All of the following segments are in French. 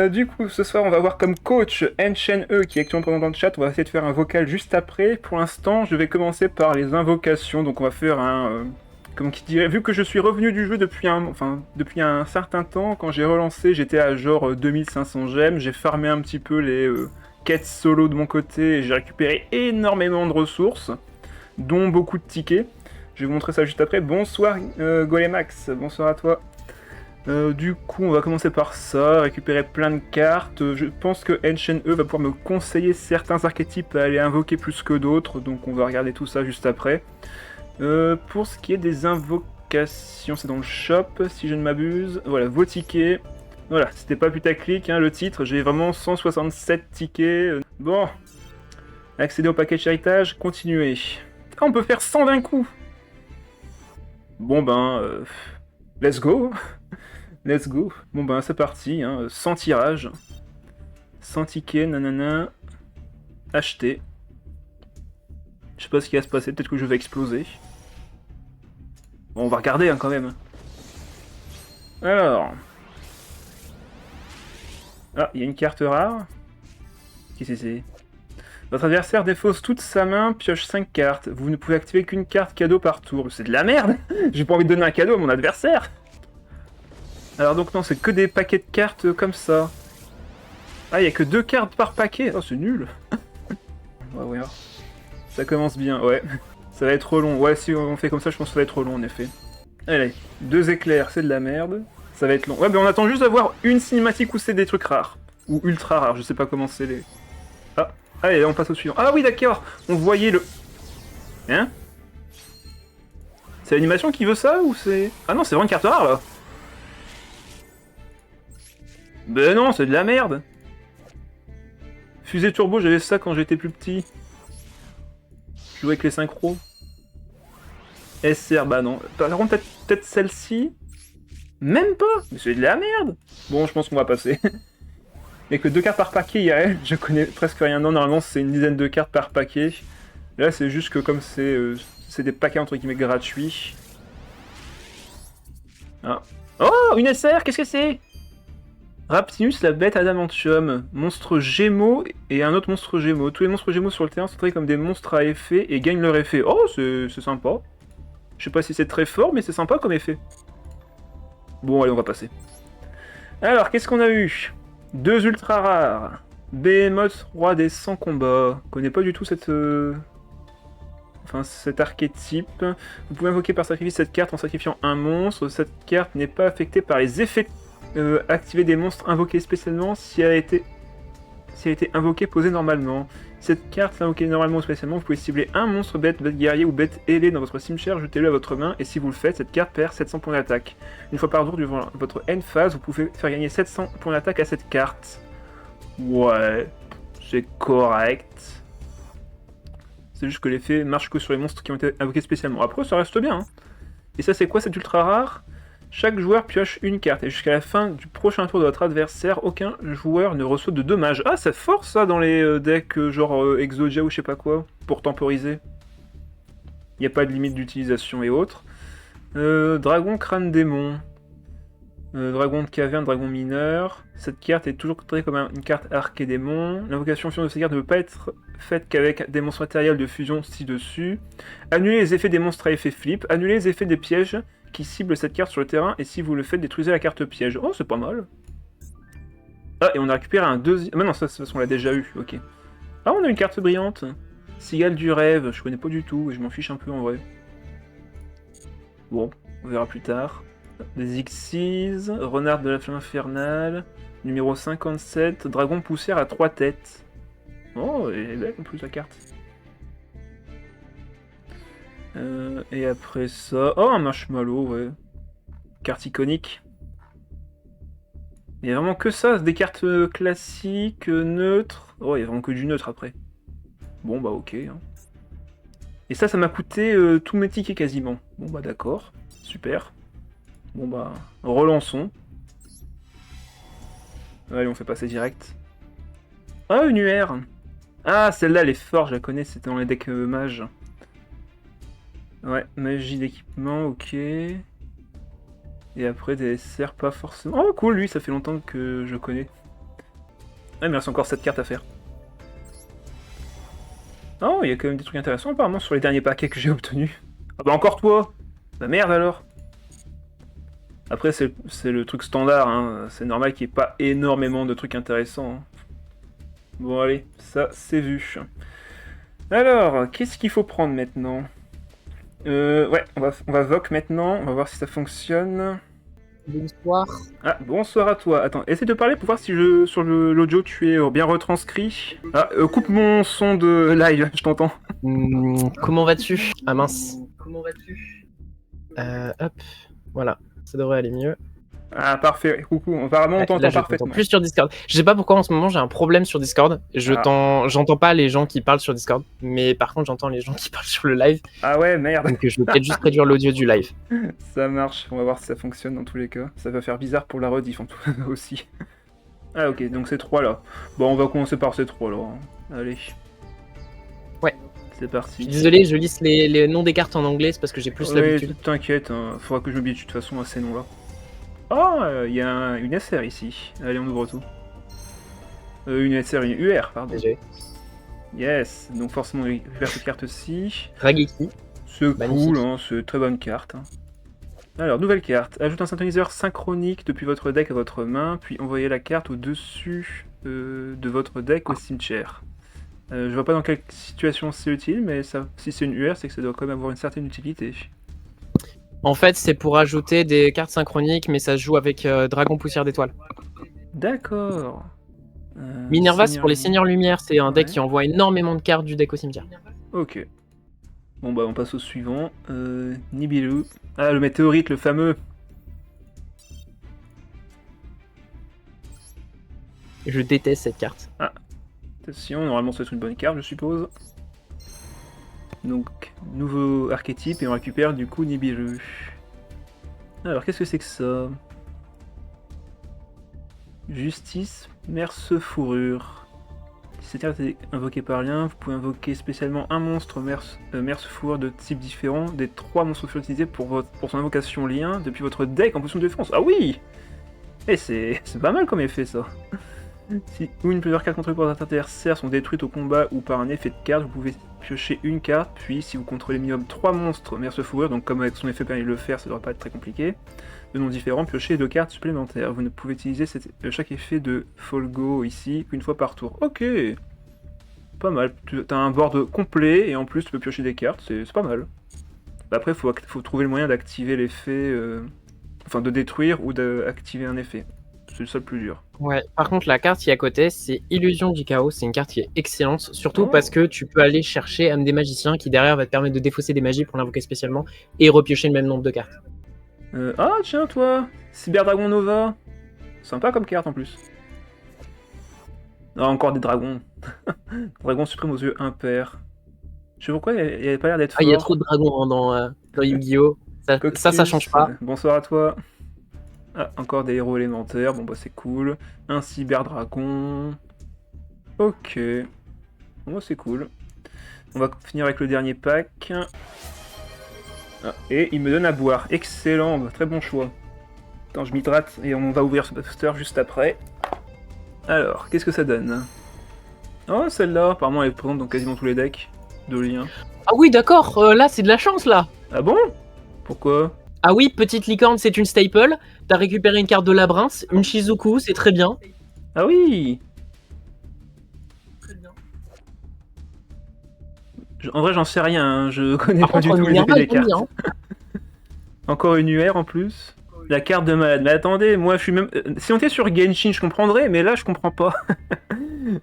Du coup, ce soir, on va voir comme coach Enchen E qui est actuellement présent dans le chat. On va essayer de faire un vocal juste après. Pour l'instant, je vais commencer par les invocations. Donc, on va faire un. Comme qui dirait, vu que je suis revenu du jeu depuis un certain temps, quand j'ai relancé, j'étais à genre 2500 gemmes. J'ai farmé un petit peu les quêtes solo de mon côté et j'ai récupéré énormément de ressources, dont beaucoup de tickets. Je vais vous montrer ça juste après. Bonsoir Golemax, bonsoir à toi. Du coup, on va commencer par ça, récupérer plein de cartes. Je pense que Enchen E va pouvoir me conseiller certains archétypes à aller invoquer plus que d'autres, donc on va regarder tout ça juste après. Pour ce qui est des invocations, c'est dans le shop, si je ne m'abuse. Voilà, vos tickets. Voilà, c'était pas putaclic, hein, le titre. J'ai vraiment 167 tickets. Bon, accéder au package héritage, continuer. Ah, on peut faire 100 d'un coup. Bon ben, let's go. Let's go. Bon ben c'est parti, hein. 100 tirages. 100 tickets, nanana. Acheter. Je sais pas ce qui va se passer, peut-être que je vais exploser. Bon, on va regarder hein, quand même. Alors. Ah, il y a une carte rare. Qu'est-ce que c'est? Votre adversaire défausse toute sa main, pioche 5 cartes. Vous ne pouvez activer qu'une carte cadeau par tour. C'est de la merde. J'ai pas envie de donner un cadeau à mon adversaire. Alors donc non, c'est que des paquets de cartes comme ça. Ah, il y a que 2 cartes par paquet. Oh, c'est nul. On va voir. Ça commence bien, ouais. Ça va être trop long. Ouais, si on fait comme ça, je pense que ça va être trop long, en effet. Allez, 2 éclairs, c'est de la merde. Ça va être long. Ouais, mais on attend juste d'avoir une cinématique où c'est des trucs rares. Ou ultra rares, je sais pas comment c'est les... Ah, allez, on passe au suivant. Ah oui, d'accord. On voyait le... Hein? C'est l'animation qui veut ça, ou c'est... Ah non, c'est vraiment une carte rare, là. Ben non, c'est de la merde. Fusée turbo, j'avais ça quand j'étais plus petit. Je jouais avec les synchros. SR, bah non. Par contre, peut-être celle-ci. Même pas. Mais c'est de la merde. Bon, je pense qu'on va passer. Il n'y a que 2 cartes par paquet, IRL. Je connais presque rien. Non, normalement, c'est une dizaine de cartes par paquet. Là, c'est juste que comme c'est des paquets entre guillemets gratuits. Ah. Oh, une SR, qu'est-ce que c'est? Raptinus, la bête adamantium, monstre gémeaux et un autre monstre gémeaux. Tous les monstres gémeaux sur le terrain sont traités comme des monstres à effet et gagnent leur effet. Oh, c'est sympa. Je sais pas si c'est très fort, mais c'est sympa comme effet. Bon, allez, on va passer. Alors, qu'est-ce qu'on a eu? 2 ultra rares. Behemoth, roi des 100 combats. Je connais pas du tout cette... Enfin, cet archétype. Vous pouvez invoquer par sacrifice cette carte en sacrifiant un monstre. Cette carte n'est pas affectée par les effets activés des monstres invoqués spécialement si elle a été invoquée posée normalement. Cette carte invoquée normalement ou spécialement, vous pouvez cibler un monstre bête, bête guerrier ou bête ailée dans votre cimetière, jetez-le à votre main, et si vous le faites, cette carte perd 700 points d'attaque. Une fois par jour durant votre end phase, vous pouvez faire gagner 700 points d'attaque à cette carte. Ouais, c'est correct. C'est juste que l'effet marche que sur les monstres qui ont été invoqués spécialement. Après, ça reste bien. Hein. Et ça, c'est quoi cette ultra rare? Chaque joueur pioche une carte, et jusqu'à la fin du prochain tour de votre adversaire, aucun joueur ne reçoit de dommages. Ah, ça force ça dans les decks genre Exodia ou je sais pas quoi, pour temporiser. Il n'y a pas de limite d'utilisation et autres. Dragon crâne démon. Dragon de caverne, dragon mineur. Cette carte est toujours traitée comme une carte arc démon. L'invocation fusion de cette carte ne peut pas être faite qu'avec des monstres matériels de fusion ci-dessus. Annuler les effets des monstres à effet flip. Annuler les effets des pièges qui ciblent cette carte sur le terrain. Et si vous le faites, détruisez la carte piège. Oh, c'est pas mal. Ah, et on a récupéré un deuxième... Ah non, ça, de toute façon, on l'a déjà eu. Ok. Ah, on a une carte brillante. Cigale du rêve. Je connais pas du tout. Et je m'en fiche un peu en vrai. Bon, on verra plus tard. Des Xyz, Renard de la Flamme Infernale, numéro 57, Dragon Poussière à 3 têtes. Oh, elle est belle en plus la carte. Et après ça... Oh, un Marshmallow, ouais. Carte iconique. Il y a vraiment que ça, des cartes classiques, neutres. Oh, il y a vraiment que du neutre après. Bon, bah ok. Hein. Et ça m'a coûté tous mes tickets quasiment. Bon, bah d'accord. Super. Bon bah, relançons. Allez, on fait passer direct. Ah, une UR. Ah, celle-là, elle est forte, je la connais, c'était dans les decks mage. Ouais, magie d'équipement, ok. Et après, des SR, pas forcément... Oh, cool, lui, ça fait longtemps que je connais. Ouais, mais il reste encore 7 cartes à faire. Oh, il y a quand même des trucs intéressants apparemment sur les derniers paquets que j'ai obtenus. Ah bah encore toi. Bah merde alors. Après c'est le truc standard, hein. C'est normal qu'il n'y ait pas énormément de trucs intéressants. Hein. Bon allez, ça c'est vu. Alors, qu'est-ce qu'il faut prendre maintenant? Ouais, on va Voc maintenant, on va voir si ça fonctionne. Bonsoir. Ah, bonsoir à toi. Attends, essaie de parler pour voir si sur l'audio tu es bien retranscrit. Ah, coupe mon son de live, je t'entends. Comment vas-tu? Ah mince. Comment vas-tu? Hop, voilà, ça devrait aller mieux. Ah, parfait, coucou, apparemment on t'entend parfaitement. Plus sur Discord. Je sais pas pourquoi en ce moment j'ai un problème sur Discord. J'entends pas les gens qui parlent sur Discord, mais par contre j'entends les gens qui parlent sur le live. Ah ouais, merde. Donc je vais peut-être juste réduire l'audio du live. Ça marche, on va voir si ça fonctionne dans tous les cas. Ça va faire bizarre pour la rediff en tout aussi. Ah ok, donc c'est 3 là. Bon, on va commencer par ces 3 là. Hein. Allez. Ouais. C'est parti. Désolé, je liste les noms des cartes en anglais, c'est parce que j'ai plus l'habitude. T'inquiète, hein. Faudra que je m'habitue de toute façon à ces noms là. Oh, il y a une SR ici. Allez, on ouvre tout. Une SR, une UR, pardon. Déjà. Yes, donc forcément on récupère cette carte-ci. Rageki. C'est cool, hein, c'est une très bonne carte. Hein. Alors, nouvelle carte. Ajoute un synthoniseur synchronique depuis votre deck à votre main, puis envoyez la carte au-dessus de votre deck au cimetière. Je vois pas dans quelle situation c'est utile, mais ça, si c'est une UR, c'est que ça doit quand même avoir une certaine utilité. En fait, c'est pour ajouter des cartes synchroniques, mais ça se joue avec Dragon Poussière d'Étoile. D'accord. Minerva, c'est pour les Seigneurs Lumière, c'est un deck Ouais. qui envoie énormément de cartes du deck au cimetière. Ok. Bon bah on passe au suivant. Nibiru. Ah, le météorite, le fameux. Je déteste cette carte. Ah. Attention, normalement ça va être une bonne carte, je suppose. Donc, nouveau archétype et on récupère du coup Nibiru. Alors, qu'est-ce que c'est que ça? Justice, merce fourrure. Si cette carte est invoquée par lien, vous pouvez invoquer spécialement un monstre merce fourrure de type différent des 3 monstres fourrure utilisés pour son invocation lien depuis votre deck en position de défense. Ah oui! Et c'est pas mal comme effet ça. Si une ou plusieurs cartes contrôlées par votre adversaire sont détruites au combat ou par un effet de carte, vous pouvez piocher une carte, puis si vous contrôlez minimum 3 monstres merce fourrure, donc comme avec son effet permet de le faire, ça devrait pas être très compliqué, de noms différents, piochez 2 cartes supplémentaires. Vous ne pouvez utiliser chaque effet de Folgo ici qu'une fois par tour. Ok! Pas mal. T'as un board complet et en plus tu peux piocher des cartes, c'est pas mal. Après, faut trouver le moyen d'activer l'effet, enfin de détruire ou d'activer un effet. C'est ça le plus dur. Ouais, par contre, la carte qui est à côté, c'est Illusion du Chaos. C'est une carte qui est excellente, surtout parce que tu peux aller chercher âme des magiciens qui derrière va te permettre de défausser des magies pour l'invoquer spécialement et repiocher le même nombre de cartes. Ah, tiens, toi Cyber Dragon Nova. Sympa comme carte en plus. Ah, encore des dragons. Dragon suprême aux yeux impairs. Je sais pourquoi il avait pas l'air d'être fort. Ah, il y a trop de dragons hein, dans Yu-Gi-Oh! Ça change pas. Bonsoir à toi. Ah, encore des héros élémentaires, bon bah c'est cool. Un cyberdragon. Ok. Bon bah c'est cool. On va finir avec le dernier pack. Ah, et il me donne à boire. Excellent, bah, très bon choix. Attends, je m'hydrate et on va ouvrir ce booster juste après. Alors, qu'est-ce que ça donne? Oh, celle-là, apparemment elle est présente dans quasiment tous les decks de liens. Ah oui, d'accord, là c'est de la chance là. Ah bon? Pourquoi? Ah oui, petite licorne, c'est une staple. T'as récupéré une carte de labyrinthe, une Shizuku, c'est très bien. Ah oui! Très bien. En vrai, j'en sais rien, hein. Je connais pas du tout les Minerva, effets des cartes. bien. Encore une UR en plus. La carte de malade. Mais attendez, moi je suis même. Si on était sur Genshin, je comprendrais, mais là je comprends pas.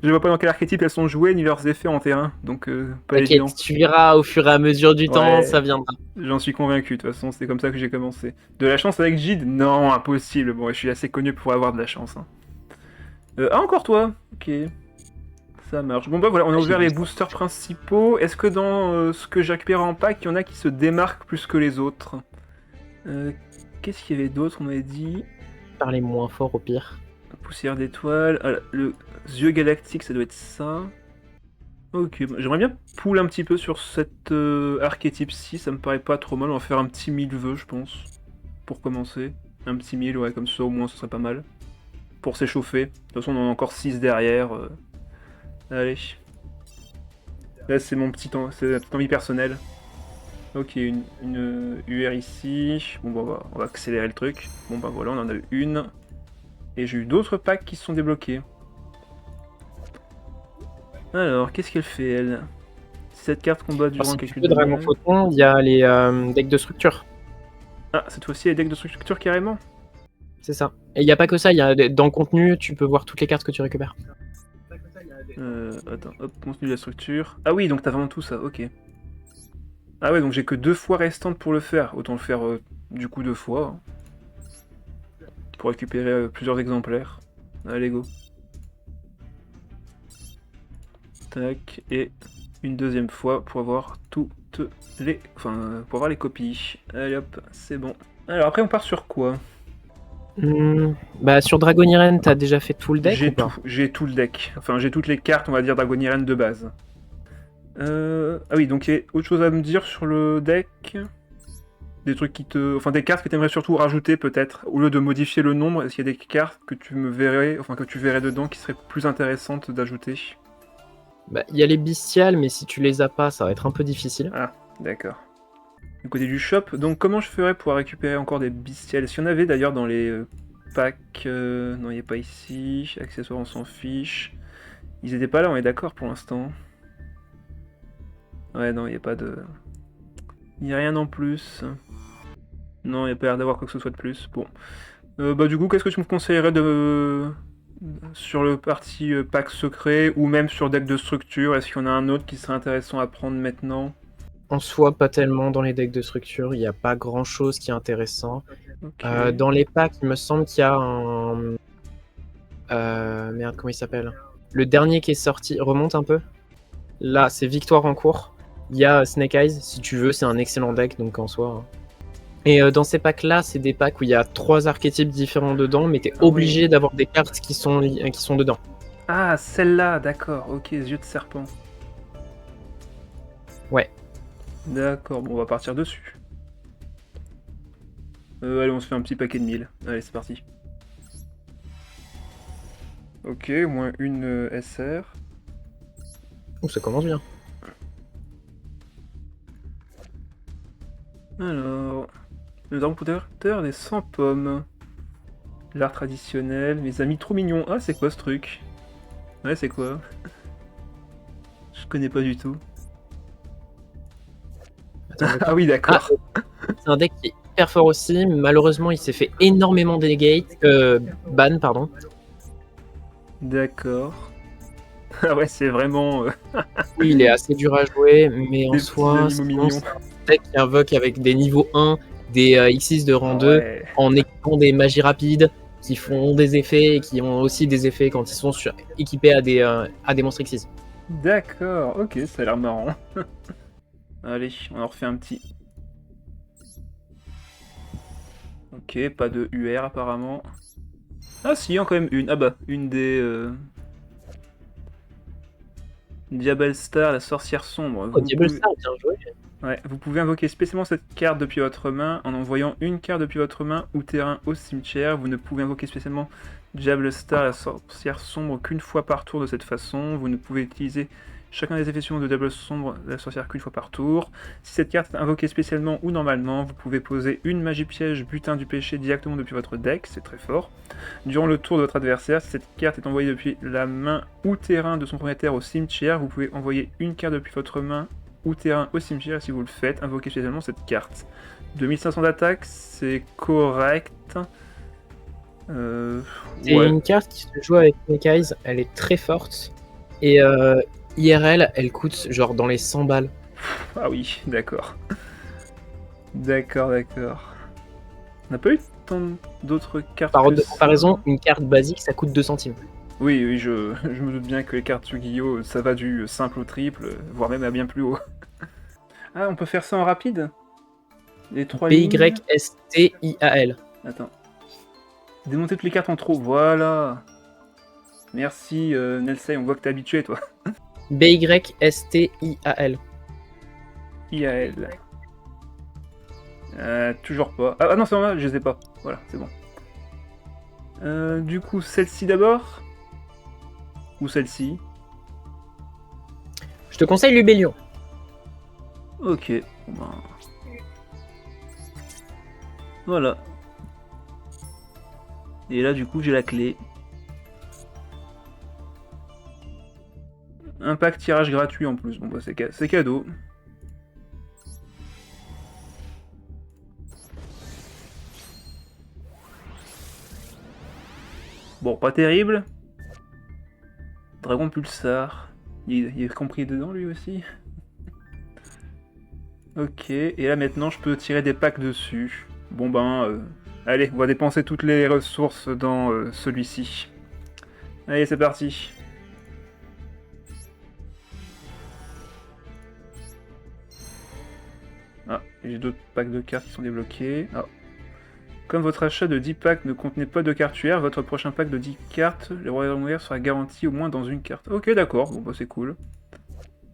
Je vois pas dans quel archétype elles sont jouées ni leurs effets en terrain, donc pas évident. T'inquiète, tu verras au fur et à mesure du temps, ça viendra. J'en suis convaincu, de toute façon, c'est comme ça que j'ai commencé. De la chance avec Jid? Non, impossible. Bon, je suis assez connu pour avoir de la chance. Hein. Ah, encore toi? Ok. Ça marche. Bon bah voilà, on a ouvert les boosters principaux. Est-ce que dans ce que j'ai récupéré en pack, il y en a qui se démarquent plus que les autres? Qu'est-ce qu'il y avait d'autre? On m'avait dit... Parlez moins fort au pire. Poussière d'étoiles. Ah, le yeux galactique, ça doit être ça. Ok, j'aimerais bien pool un petit peu sur cet archétype-ci, ça me paraît pas trop mal. On va faire un petit 1000 vœux, je pense, pour commencer. Un petit 1000, ouais, comme ça au moins, ce serait pas mal. pour s'échauffer. De toute façon, on en a encore 6 derrière. Allez. Là, c'est mon c'est ma petite envie personnelle. Ok, une UR ici. Bon, bah, on va accélérer le truc. Bon, bah voilà, on en a eu une. Et j'ai eu d'autres packs qui se sont débloqués. Alors, qu'est-ce qu'elle fait, elle? Cette carte combat durant Si quelques tu veux Dragon domaines. Photon, il y a les decks de structure. Ah, cette fois-ci, les decks de structure carrément. C'est ça. Et il n'y a pas que ça, dans le contenu, tu peux voir toutes les cartes que tu récupères. Attends, hop, contenu de la structure. Ah oui, donc t'as vraiment tout ça, ok. Ah ouais, donc j'ai que 2 fois restantes pour le faire. Autant le faire du coup 2 fois. Hein, pour récupérer plusieurs exemplaires. Allez, go. Tac, et une deuxième fois pour avoir toutes les... Enfin, pour avoir les copies. Allez hop, c'est bon. Alors après, on part sur quoi? Bah sur Dragoniren, t'as déjà fait tout le deck ou pas? J'ai tout le deck. Enfin, j'ai toutes les cartes, on va dire, Dragoniren de base. Ah oui, donc il y a autre chose à me dire sur le deck? Des trucs qui te... Enfin, des cartes que tu aimerais surtout rajouter, peut-être, au lieu de modifier le nombre. Est-ce qu'il y a des cartes que tu me verrais... Enfin, que tu verrais dedans qui seraient plus intéressantes d'ajouter? Bah, il y a les bestiales, mais si tu les as pas, ça va être un peu difficile. Ah, d'accord. Du côté du shop, donc comment je ferais pour récupérer encore des bestiales? Si on avait d'ailleurs dans les packs... Non, il n'y a pas ici. Accessoires, on s'en fiche. Ils étaient pas là, on est d'accord pour l'instant. Ouais, non, il n'y a pas de... Il n'y a rien en plus. Non, il n'y a pas l'air d'avoir quoi que ce soit de plus. Bon. Bah du coup, qu'est-ce que tu me conseillerais de... sur le parti pack secret, ou même sur deck de structure? Est-ce qu'il y en a un autre qui serait intéressant à prendre maintenant? En soi, pas tellement dans les decks de structure, il n'y a pas grand-chose qui est intéressant. Okay. Dans les packs, il me semble qu'il y a un... merde, comment il s'appelle? Le dernier qui est sorti, remonte un peu. Là, c'est Victoire en cours. Il y a Snake Eyes, si tu veux, c'est un excellent deck, donc en soi... Et dans ces packs-là, c'est des packs où il y a 3 archétypes différents dedans, mais t'es obligé d'avoir des cartes qui sont dedans. Ah, celle-là, d'accord, ok, yeux de serpent. Ouais. D'accord, bon, on va partir dessus. Allez, on se fait un petit paquet de 1000. Allez, c'est parti. Ok, moins une SR. Oh, ça commence bien. Alors... Le Dragon Protecteur des 100 pommes. L'art traditionnel, mes amis trop mignons. Ah, c'est quoi ce truc? Ouais, c'est quoi? Je connais pas du tout. Attends, ah oui, d'accord. C'est un deck qui est hyper fort aussi. Malheureusement, il s'est fait énormément ban, pardon. D'accord. Ah ouais, c'est vraiment... Oui, il est assez dur à jouer, mais en des soi, petits animaux c'est mignons. un deck qui invoque avec des niveaux 1, des X6 de rang 2, Ouais. en équipant des magies rapides, qui font des effets et qui ont aussi des effets quand ils sont équipés à des monstres X6. D'accord, ok, ça a l'air marrant. Allez, on en refait un petit. Ok, pas de UR apparemment. Ah si, il y en a quand même une. Ah bah, une des... Diabel Star, la sorcière sombre. Oh, Diablo Star, bien joué. Ouais, vous pouvez invoquer spécialement cette carte depuis votre main en envoyant une carte depuis votre main ou terrain au cimetière. Vous ne pouvez invoquer spécialement Diablo Star, la sorcière sombre, qu'une fois par tour de cette façon. Vous ne pouvez utiliser chacun des effets de Diablo sombre, la sorcière, qu'une fois par tour. Si cette carte est invoquée spécialement ou normalement, vous pouvez poser une magie piège butin du péché directement depuis votre deck, c'est très fort. Durant le tour de votre adversaire, si cette carte est envoyée depuis la main ou terrain de son propriétaire au cimetière, vous pouvez envoyer une carte depuis votre main ou terrain au cimetière. Si vous le faites, invoquez spécialement cette carte. 2500 d'attaque, c'est correct. C'est une carte qui se joue avec Snake Eyes, elle est très forte. Et IRL, elle coûte genre dans les 100 balles. Ah oui, d'accord. D'accord. On n'a pas eu tant d'autres cartes Par que comparaison, une carte basique, ça coûte 2 centimes. Oui, je me doute bien que les cartes Yu-Gi-Oh! Ça va du simple au triple, voire même à bien plus haut. Ah, on peut faire ça en rapide? Les 3 lignes. BYSTIAL. Attends. Démonter toutes les cartes en trop, voilà. Merci Nelsei, on voit que t'es habitué toi. BYSTIAL. IAL. Toujours pas. Ah non, c'est normal, je les ai pas. Voilà, c'est bon. Du coup, celle-ci d'abord? Ou celle-ci? Je te conseille Lubellion. Ok. Bon ben... Voilà. Et là, du coup, j'ai la clé. Un pack tirage gratuit en plus. Bon, bah, c'est cadeau. Bon, pas terrible. Dragon Pulsar. Il est compris dedans, lui aussi. Ok, et là maintenant, je peux tirer des packs dessus. Bon ben, allez, on va dépenser toutes les ressources dans celui-ci. Allez, c'est parti. Ah, j'ai d'autres packs de cartes qui sont débloqués. Ah. Comme votre achat de 10 packs ne contenait pas de cartes UR, votre prochain pack de 10 cartes, le royaume UR sera garanti au moins dans une carte. Ok, d'accord, bon bah c'est cool.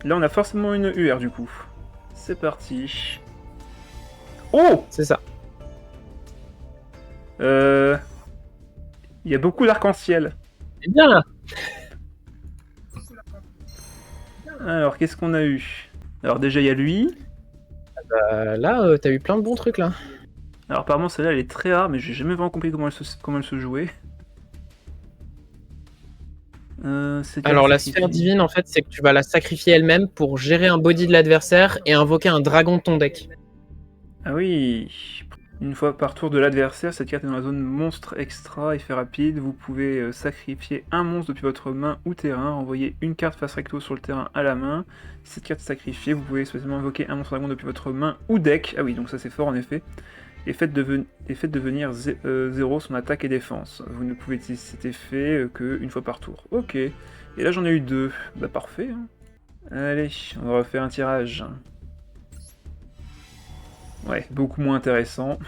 Là, on a forcément une UR du coup. C'est parti. Oh! C'est ça. Il y a beaucoup d'arc-en-ciel. C'est bien là. Alors, qu'est-ce qu'on a eu? Alors déjà, il y a lui. Là, t'as eu plein de bons trucs là. Alors apparemment celle-là elle est très rare, mais j'ai jamais vraiment compris comment elle se jouait. Alors la sphère divine, en fait, c'est que tu vas la sacrifier elle-même pour gérer un body de l'adversaire et invoquer un dragon de ton deck. Ah oui. Une fois par tour de l'adversaire, cette carte est dans la zone monstre extra, effet rapide. Vous pouvez sacrifier un monstre depuis votre main ou terrain, renvoyer une carte face recto sur le terrain à la main. Si cette carte est sacrifiée, vous pouvez spécialement invoquer un monstre dragon depuis votre main ou deck. Ah oui, donc ça c'est fort en effet. Et faites devenir 0 son attaque et défense. Vous ne pouvez utiliser cet effet qu'une fois par tour. Ok. Et là j'en ai eu 2. Bah parfait. Hein. Allez, on va refaire un tirage. Ouais, beaucoup moins intéressant.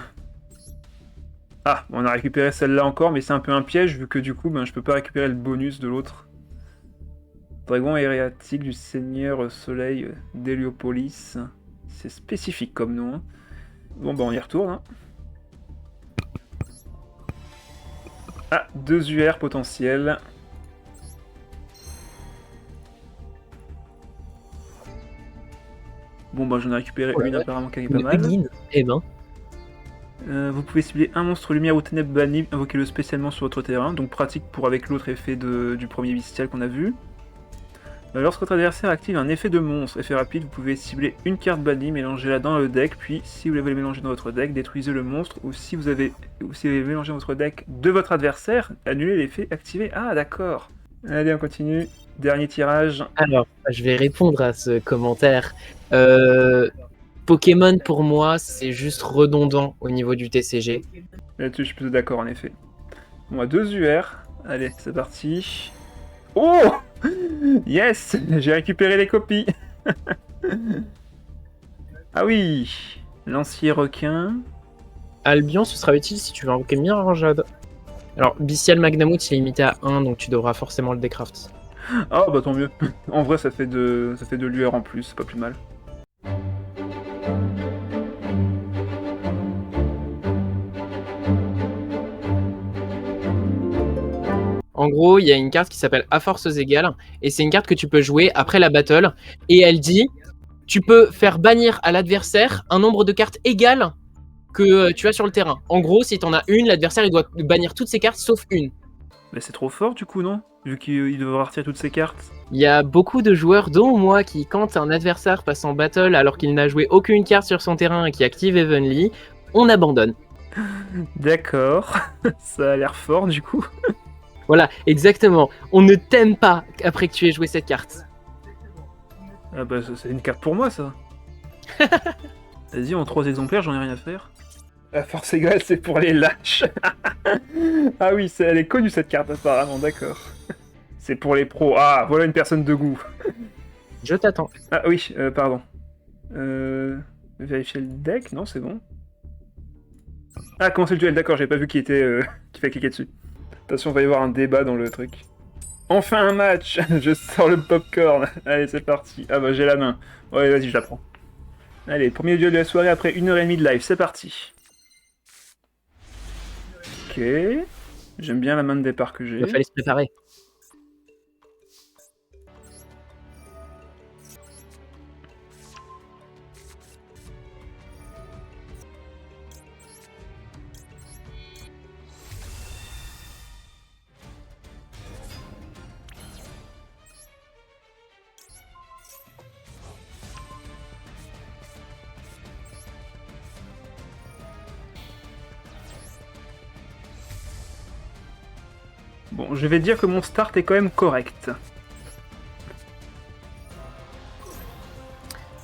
Ah, on a récupéré celle-là encore, mais c'est un peu un piège, vu que du coup, ben, je peux pas récupérer le bonus de l'autre. Dragon aéréatique du Seigneur Soleil d'Héliopolis. C'est spécifique comme nom. Hein. Bon, ben on y retourne. Hein. Ah, 2 UR potentiels. Bon, bah j'en ai récupéré une apparemment qui est pas mal. Eh ben. Vous pouvez cibler un monstre lumière ou ténèbres banni, invoquez-le spécialement sur votre terrain, donc pratique pour avec l'autre effet du premier bestial qu'on a vu. Lorsque votre adversaire active un effet de monstre, effet rapide, vous pouvez cibler une carte bannie, mélangez-la dans le deck, puis si vous l'avez mélangé dans votre deck, détruisez le monstre, ou si vous avez mélangé dans votre deck de votre adversaire, annulez l'effet activé. Ah d'accord. Allez, on continue. Dernier tirage. Alors, je vais répondre à ce commentaire. Pokémon, pour moi, c'est juste redondant au niveau du TCG. Là-dessus, je suis plutôt d'accord, en effet. Bon, à 2 UR. Allez, c'est parti. Oh! Yes! J'ai récupéré les copies. Ah oui! Lancier requin. Albion, ce sera utile si tu veux invoquer Mirror Jade. Alors, Bestial Magnamout, il est limité à 1, donc tu devras forcément le décraft. Ah bah tant mieux. En vrai, ça fait de l'UR en plus, c'est pas plus mal. En gros, il y a une carte qui s'appelle À Forces Égales, et c'est une carte que tu peux jouer après la battle, et elle dit, tu peux faire bannir à l'adversaire un nombre de cartes égal que tu as sur le terrain. En gros, si tu en as une, l'adversaire il doit bannir toutes ses cartes sauf une. Mais c'est trop fort du coup, non? Vu qu'il devra retirer toutes ses cartes. Il y a beaucoup de joueurs, dont moi, qui quand un adversaire passe en battle alors qu'il n'a joué aucune carte sur son terrain et qui active Evenly, on abandonne. D'accord, ça a l'air fort du coup. Voilà, exactement. On ne t'aime pas après que tu aies joué cette carte. Ah bah c'est une carte pour moi ça. Vas-y, en 3 exemplaires, j'en ai rien à faire. La force égale, c'est pour les lâches. Ah oui, elle est connue cette carte apparemment, d'accord. C'est pour les pros. Ah, voilà une personne de goût. Je t'attends. Ah oui, pardon. Vérifier le deck? Non, c'est bon. Ah, commencer le duel, d'accord, j'avais pas vu qu'il fallait cliquer dessus. Attention, il va y avoir un débat dans le truc. Enfin un match. Je sors le popcorn. Allez, c'est parti. Ah bah j'ai la main. Ouais, vas-y, je la prends. Allez, premier duel de la soirée après 1h30 de live, c'est parti. Ok. J'aime bien la main de départ que j'ai. Il fallait se préparer. Bon, je vais dire que mon start est quand même correct.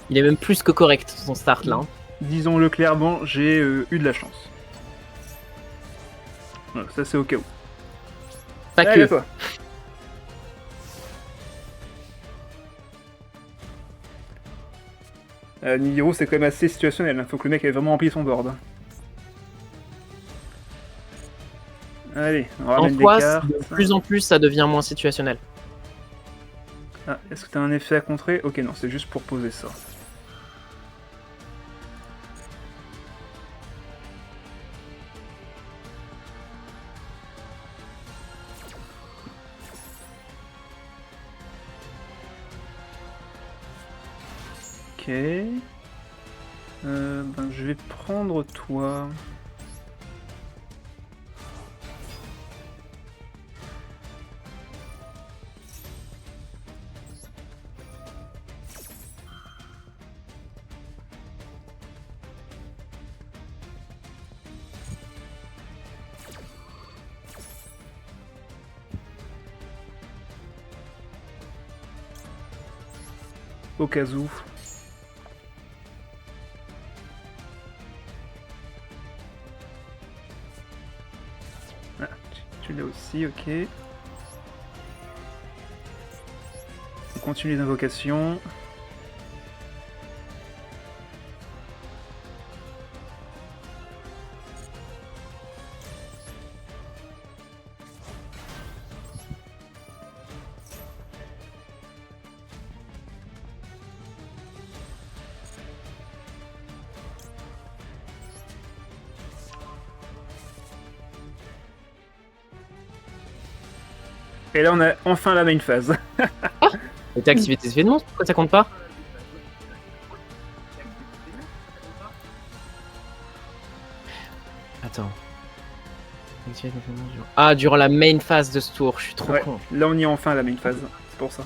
Il est même plus que correct, son start, là. Hein. Disons-le clairement, j'ai eu de la chance. Voilà, ça c'est au cas où. Pas Allez, à que. toi. Nihiro, c'est quand même assez situationnel. Faut que le mec ait vraiment rempli son board. Allez, on En ramène des toi, cartes. de plus en plus, ça devient moins situationnel. Ah, est-ce que t'as un effet à contrer? Ok, non, c'est juste pour poser ça. Ok. Ben, je vais prendre toi. Au cas où. Ah, tu l'as aussi, ok. On continue les invocations. Et là, on a enfin la main phase. Et t'as activé tes effets de monstre, pourquoi ça compte pas? Attends. Ah, durant la main phase de ce tour, je suis trop Ouais, con. là, on y est enfin à la main phase. C'est pour ça.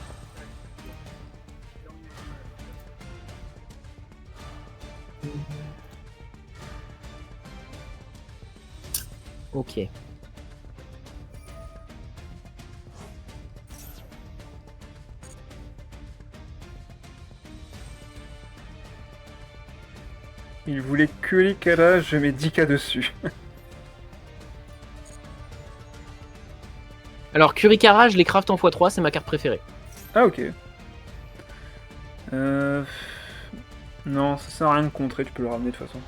Ok. Il voulait que les Kala, je mets 10k dessus. Alors, Kurikara, je les craft en x3, c'est ma carte préférée. Ah, ok. Non, ça sert à rien de contrer, tu peux le ramener de toute façon.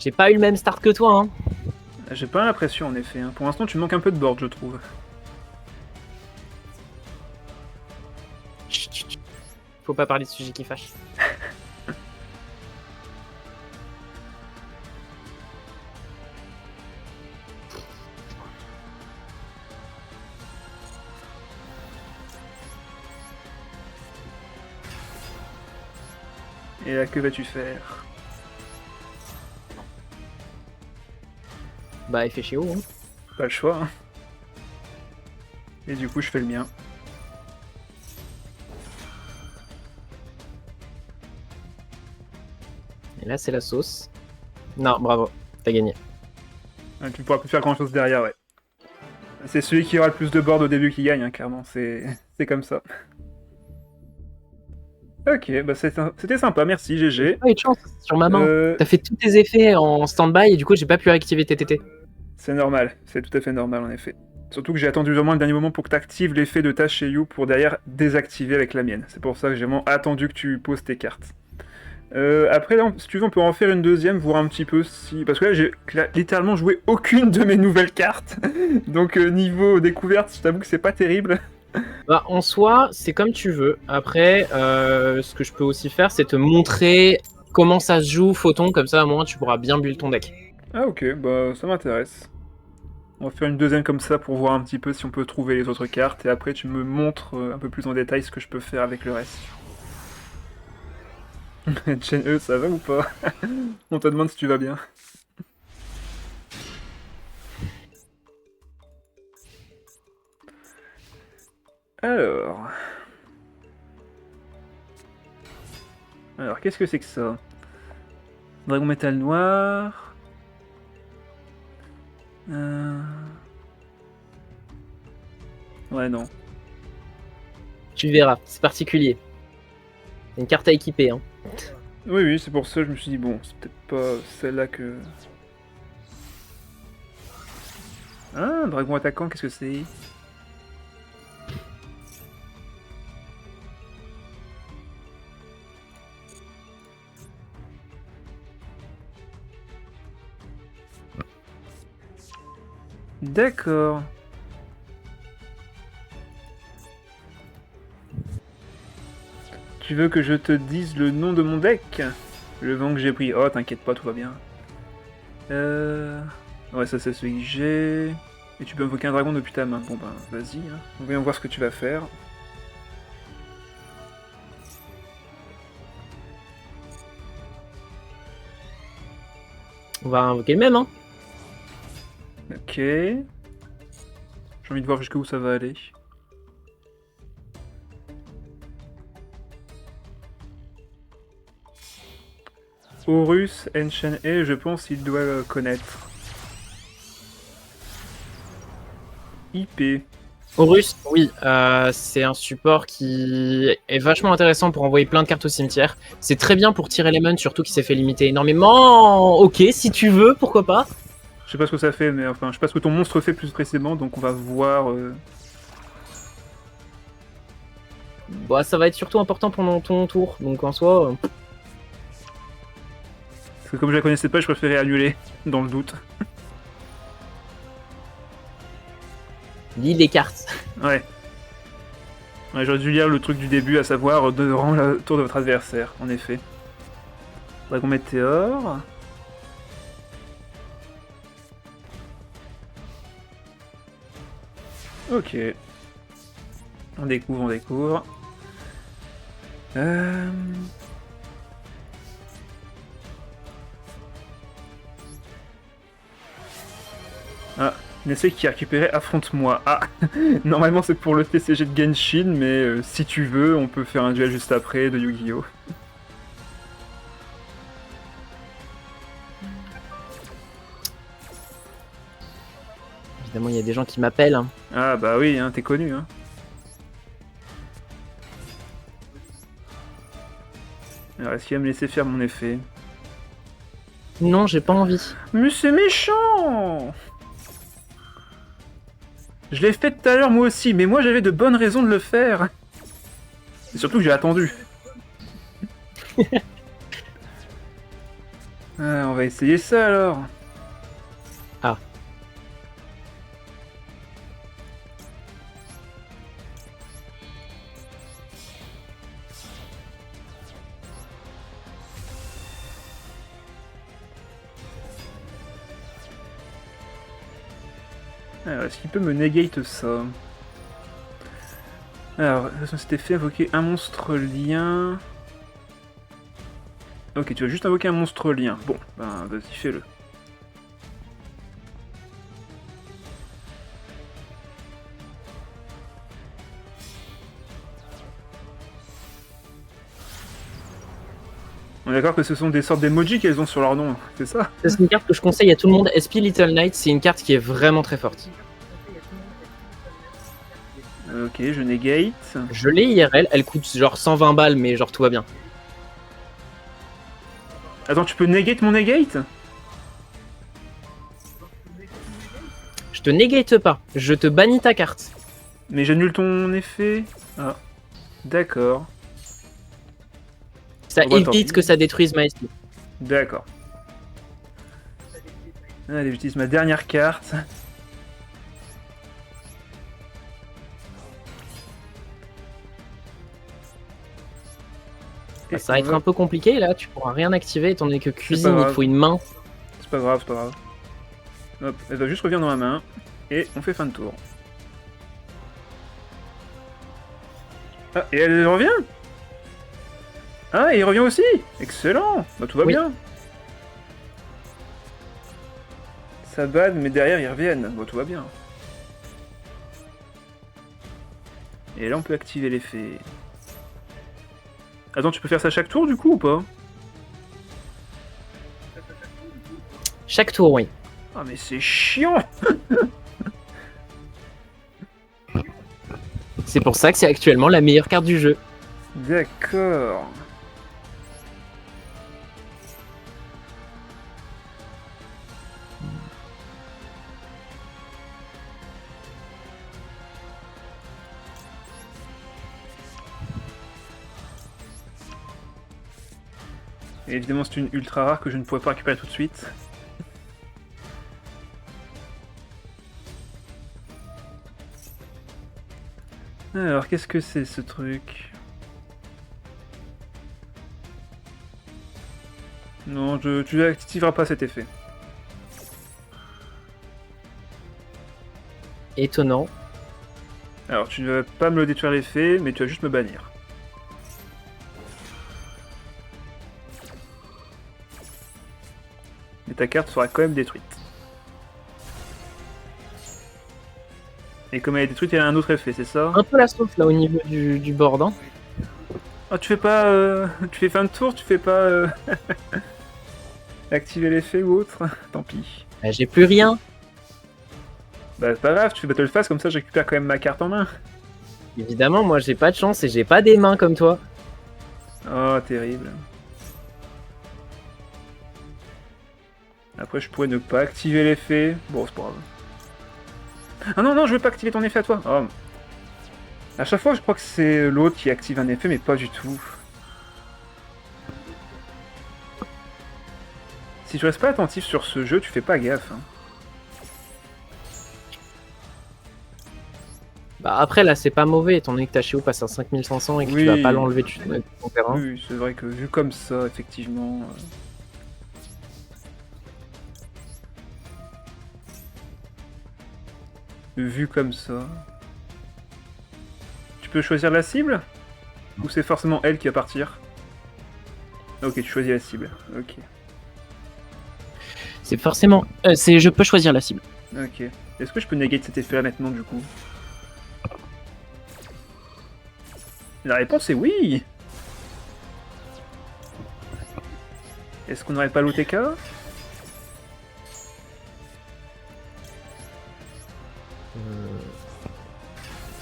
J'ai pas eu le même start que toi, hein. J'ai pas l'impression en effet. Hein. Pour l'instant, tu manques un peu de board, je trouve. Chut, chut, chut. Faut pas parler de sujets qui fâchent. Et là, que vas-tu faire? Bah, effet chez haut, hein. Pas le choix. Hein. Et du coup, je fais le mien. Et là, c'est la sauce. Non, bravo, t'as gagné. Ah, tu pourras plus faire grand chose derrière, ouais. C'est celui qui aura le plus de board au début qui gagne, hein, clairement. C'est comme ça. Ok, bah c'était sympa, merci GG. Pas eu de chance sur ma main. T'as fait tous tes effets en stand-by et du coup, j'ai pas pu réactiver tes TT. C'est normal, c'est tout à fait normal en effet. Surtout que j'ai attendu vraiment le dernier moment pour que tu actives l'effet de ta Seiyu pour derrière désactiver avec la mienne. C'est pour ça que j'ai vraiment attendu que tu poses tes cartes. Après, là, si tu veux, on peut en faire une deuxième, voir un petit peu si... Parce que là, j'ai littéralement joué aucune de mes nouvelles cartes. Donc, niveau découverte, je t'avoue que c'est pas terrible. Bah, en soi, c'est comme tu veux. Après, ce que je peux aussi faire, c'est te montrer comment ça se joue Photon, comme ça, à moins, tu pourras bien build ton deck. Ah, ok, bah, ça m'intéresse. On va faire une deuxième comme ça pour voir un petit peu si on peut trouver les autres cartes. Et après, tu me montres un peu plus en détail ce que je peux faire avec le reste. Chen E, ça va ou pas? On te demande si tu vas bien. Alors... Alors, qu'est-ce que c'est que ça? Dragon métal noir... Ouais, non. Tu verras, c'est particulier. C'est une carte à équiper, hein. Oui, oui, c'est pour ça que je me suis dit, bon, c'est peut-être pas celle-là que... Ah, dragon attaquant, qu'est-ce que c'est? D'accord. Tu veux que je te dise le nom de mon deck? Le vent que j'ai pris. Oh, t'inquiète pas, tout va bien. Ouais, ça c'est celui que j'ai. Et tu peux invoquer un dragon depuis ta main. Bon ben, vas-y, hein. Voyons voir ce que tu vas faire. On va invoquer le même, hein. Ok. J'ai envie de voir jusqu'où ça va aller. Horus, Enchant E, je pense qu'il doit connaître. IP. Horus, oui, c'est un support qui est vachement intéressant pour envoyer plein de cartes au cimetière. C'est très bien pour tirer Element, surtout qui s'est fait limiter énormément. Ok, si tu veux, pourquoi pas. Je sais pas ce que ça fait, mais enfin, je sais pas ce que ton monstre fait plus précisément, donc on va voir. Bah, ça va être surtout important pendant ton tour, donc en soi... Parce que comme je la connaissais pas, je préférais annuler, dans le doute. lis les cartes. Ouais. Ouais, j'aurais dû lire le truc du début, à savoir durant le tour de votre adversaire, en effet. Dragon météore. Ok. On découvre, on découvre. Ah, Nessie qui a récupéré Affronte-moi. Ah, normalement c'est pour le TCG de Genshin, mais si tu veux, on peut faire un duel juste après de Yu-Gi-Oh! Évidemment, il y a des gens qui m'appellent. Hein. Ah bah oui, hein, t'es connu, hein. Alors est-ce qu'il va me laisser faire mon effet? Non, j'ai pas envie. Mais c'est méchant! Je l'ai fait tout à l'heure moi aussi, mais moi j'avais de bonnes raisons de le faire. Et surtout que j'ai attendu. On va essayer ça alors. Ah. Alors, est-ce qu'il peut me negate ça? Alors, ça s'était fait invoquer un monstre lien. Ok, tu vas juste invoquer un monstre lien. Bon, ben vas-y, fais-le. On est d'accord que ce sont des sortes d'emojis qu'elles ont sur leur nom, c'est ça? C'est une carte que je conseille à tout le monde. SP Little Knight, c'est une carte qui est vraiment très forte. Ok, je negate. Je l'ai IRL, elle coûte genre 120 balles, mais genre tout va bien. Attends, tu peux negate mon negate? Je te negate pas, je te bannis ta carte. Mais j'annule ton effet. Ah, d'accord. Ça Oh, bah, tant évite pis. que ça détruise ma SP. D'accord. Allez, j'utilise ma dernière carte. Et Ça va on être un peu compliqué là, tu pourras rien activer étant donné que pas cuisine, il te grave. faut une main. C'est pas grave, c'est pas grave. Hop, elle va juste revenir dans ma main. Et on fait fin de tour. Ah, et elle revient. Ah, et il revient aussi. Excellent. Bah tout va Oui. bien. Ça bad, mais derrière ils reviennent. Bon, tout va bien. Et là on peut activer l'effet. Attends, tu peux faire ça chaque tour du coup ou pas? Chaque tour, oui. Ah mais c'est chiant. C'est pour ça que c'est actuellement la meilleure carte du jeu. D'accord. Et évidemment c'est une ultra rare que je ne pourrais pas récupérer tout de suite. Alors qu'est-ce que c'est ce truc? Non, tu n'activeras pas cet effet. Étonnant. Alors tu ne vas pas me le détruire l'effet, mais tu vas juste me bannir. Mais ta carte sera quand même détruite. Et comme elle est détruite, elle a un autre effet, c'est ça? Un peu la sauce là au niveau du board. Hein. Ah, tu fais pas... tu fais fin de tour, tu fais pas... activer l'effet ou autre? Tant pis. Bah, j'ai plus rien. Bah c'est pas grave, tu fais Battle Phase, comme ça je récupère quand même ma carte en main. Évidemment, moi j'ai pas de chance et j'ai pas des mains comme toi. Oh, terrible. Après je pourrais ne pas activer l'effet. Bon, c'est pas grave. Ah non, non, je veux pas activer ton effet à toi. Oh. À chaque fois, je crois que c'est l'autre qui active un effet, mais pas du tout. Si tu restes pas attentif sur ce jeu, tu fais pas gaffe. Hein. Bah après là c'est pas mauvais étant donné que ta Chio passe à 5500 et que Oui. tu vas pas l'enlever de ton terrain. Oui, c'est vrai que vu comme ça, effectivement... Vu comme ça... Tu peux choisir la cible? Ou c'est forcément elle qui va partir? Ok, tu choisis la cible. Ok. C'est forcément... je peux choisir la cible. Ok. Est-ce que je peux negate cet effet-là maintenant, du coup? La réponse est oui! Est-ce qu'on n'aurait pas l'OTK?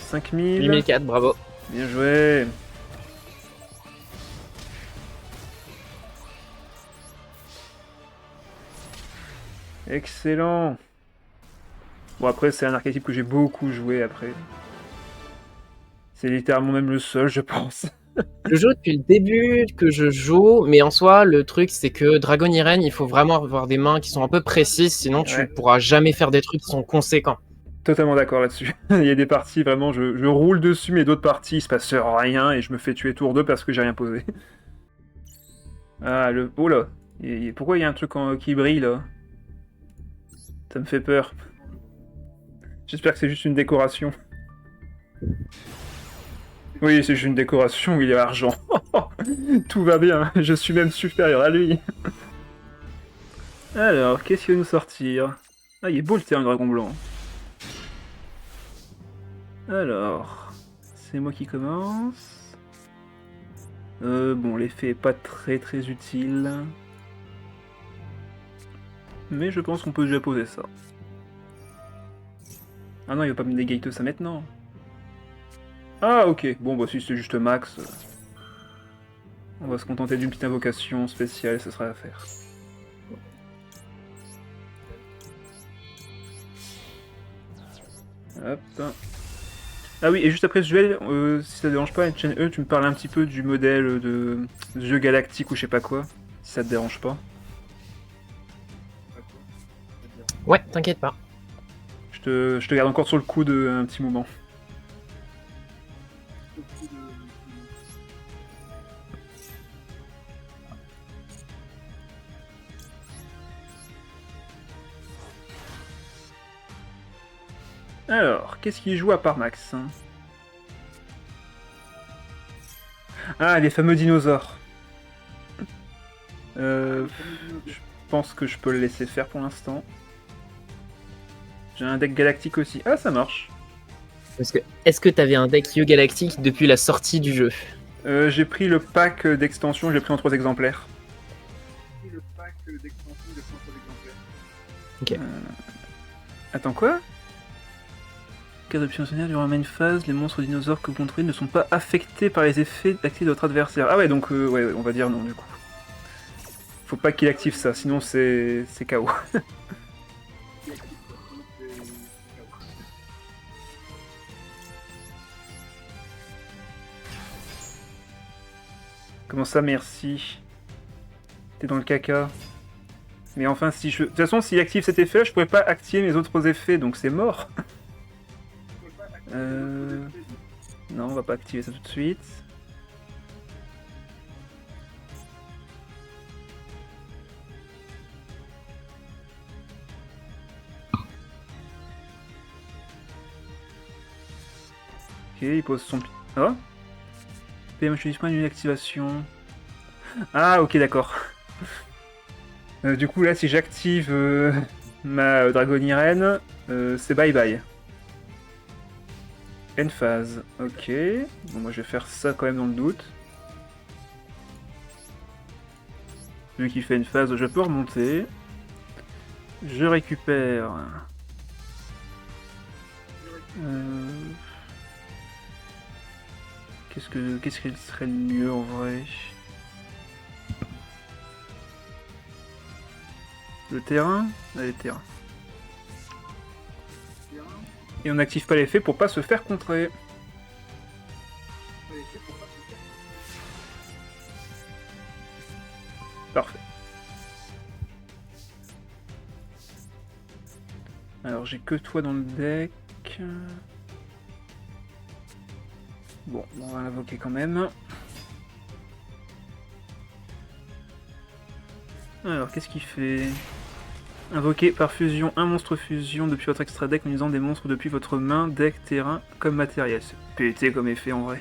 5000. 8004, bravo. Bien joué. Excellent. Bon après c'est un archétype que j'ai beaucoup joué après. C'est littéralement même le seul je pense. Je joue depuis le début que je joue, mais en soi le truc c'est que Dragon Irene il faut vraiment avoir des mains qui sont un peu précises, sinon tu Ouais. pourras jamais faire des trucs qui sont conséquents. Totalement d'accord là-dessus. Il y a des parties vraiment je roule dessus mais d'autres parties il se passe rien et je me fais tuer tour 2 parce que j'ai rien posé. Ah le... Oh là. Pourquoi il y a un truc qui brille là? Ça me fait peur. J'espère que c'est juste une décoration. Oui, c'est juste une décoration, il est argent. Tout va bien, je suis même supérieur à lui. Alors, qu'est-ce qu'il va nous sortir? Ah, il est beau le terrain dragon blanc. Alors, c'est moi qui commence. Bon, l'effet est pas très utile. Mais je pense qu'on peut déjà poser ça. Ah non, il va pas me negate ça maintenant. Ah, ok. Bon, bah si c'est juste max, on va se contenter d'une petite invocation spéciale, ce sera l'affaire. Hop. Ah oui, et juste après ce duel, si ça te dérange pas, chaîne E, tu me parles un petit peu du modèle de jeu galactique ou je sais pas quoi, si ça te dérange pas. Ouais, t'inquiète pas. Je te garde encore sur le coude un petit moment. Alors, qu'est-ce qu'il joue à part Max? Ah, les fameux dinosaures. Je pense que je peux le laisser faire pour l'instant. J'ai un deck galactique aussi. Ah, ça marche. Est-ce que t'avais un deck Yu Galactique depuis la sortie du jeu? J'ai pris le pack d'extension, j'ai pris en 3 exemplaires. Ok. Attends, quoi? Cas optionnel durant la main phase, les monstres dinosaures que vous contrôlez ne sont pas affectés par les effets actifs de votre adversaire. Ah ouais, donc ouais, on va dire non du coup. Faut pas qu'il active ça, sinon c'est KO. Comment ça, merci? T'es dans le caca. Mais enfin, si je... De toute façon, s'il active cet effet, je pourrais pas activer mes autres effets, donc c'est mort. Non, on va pas activer ça tout de suite. Ok, il pose son... Oh, PM, je suis disponible d'une activation. Ah, ok, d'accord. Du coup, là, si j'active ma Dragonirène, c'est bye bye. End phase, ok. Bon, moi je vais faire ça quand même dans le doute. Vu qu'il fait une phase, je peux remonter. Je récupère. Qu'est-ce qu'il serait le mieux en vrai? Le terrain? Allez, terrain. Et on n'active pas l'effet pour pas se faire contrer. Parfait. Alors j'ai que toi dans le deck. Bon, on va l'invoquer quand même. Alors qu'est-ce qu'il fait? Invoquer par fusion un monstre fusion depuis votre extra deck en utilisant des monstres depuis votre main, deck, terrain comme matériel. C'est pété comme effet en vrai.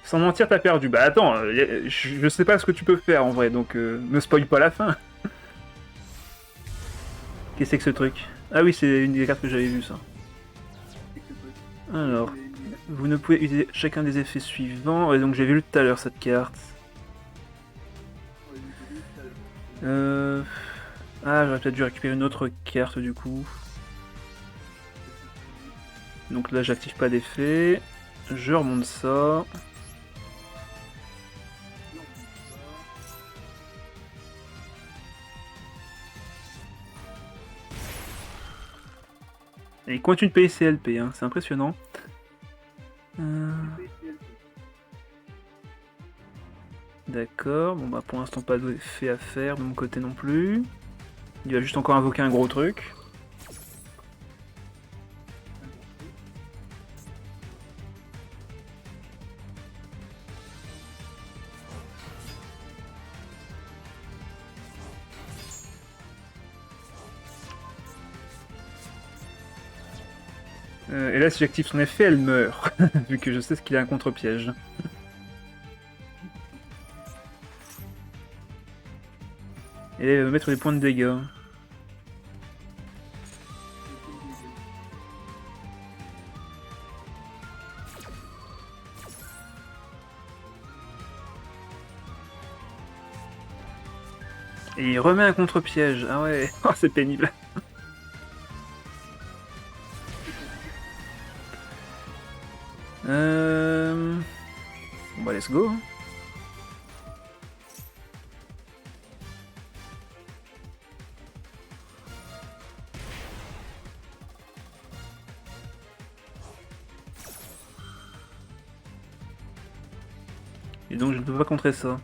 Sans mentir, t'as perdu. Bah attends, je sais pas ce que tu peux faire en vrai, donc me spoil pas la fin. Qu'est-ce que c'est que ce truc? Ah oui, c'est une des cartes que j'avais vues ça. Alors, vous ne pouvez utiliser chacun des effets suivants. Ouais, donc j'ai vu tout à l'heure cette carte. Ah, j'aurais peut-être dû récupérer une autre carte du coup. Donc là, j'active pas d'effet. Je remonte ça. Et il continue de payer CLP, hein, c'est impressionnant. D'accord, bon bah pour l'instant pas d'effet à faire de mon côté non plus. Il va juste encore invoquer un gros truc. Et là si j'active son effet, elle meurt, vu que je sais ce qu'il a un contre-piège. Et là, il va me mettre les points de dégâts. Et il remet un contre-piège. Ah ouais, oh, c'est pénible. Bon bah let's go. Et donc je ne peux pas contrer ça.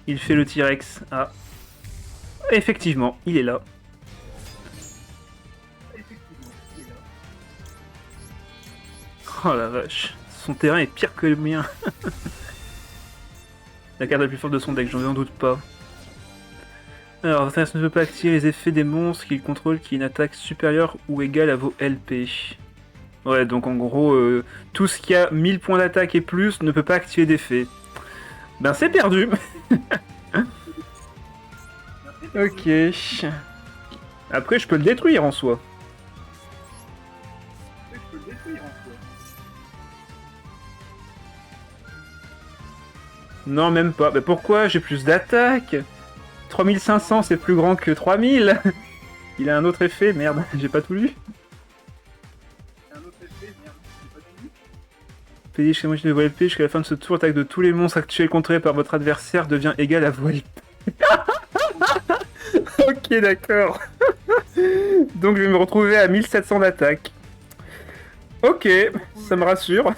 Il fait le T-Rex. Ah. Effectivement, il est là. Oh la vache. Son terrain est pire que le mien. La carte la plus forte de son deck, j'en doute pas. Alors, Versailles ne peut pas activer les effets des monstres qu'il contrôle qui ont une attaque supérieure ou égale à vos LP. Ouais, donc en gros, tout ce qui a 1000 points d'attaque et plus ne peut pas activer d'effet. Ben c'est perdu. Ok. Après, je peux le détruire en soi. Non, même pas. Mais pourquoi? J'ai plus d'attaque. 3500, c'est plus grand que 3000. Il a un autre effet, merde, j'ai pas tout lu. Payez chez moi de VLP jusqu'à la fin de ce tour, l'attaque de tous les monstres actuels contrôlés par votre adversaire devient égale à VLP. Ok, d'accord. Donc je vais me retrouver à 1700 d'attaque. Ok, ça me rassure.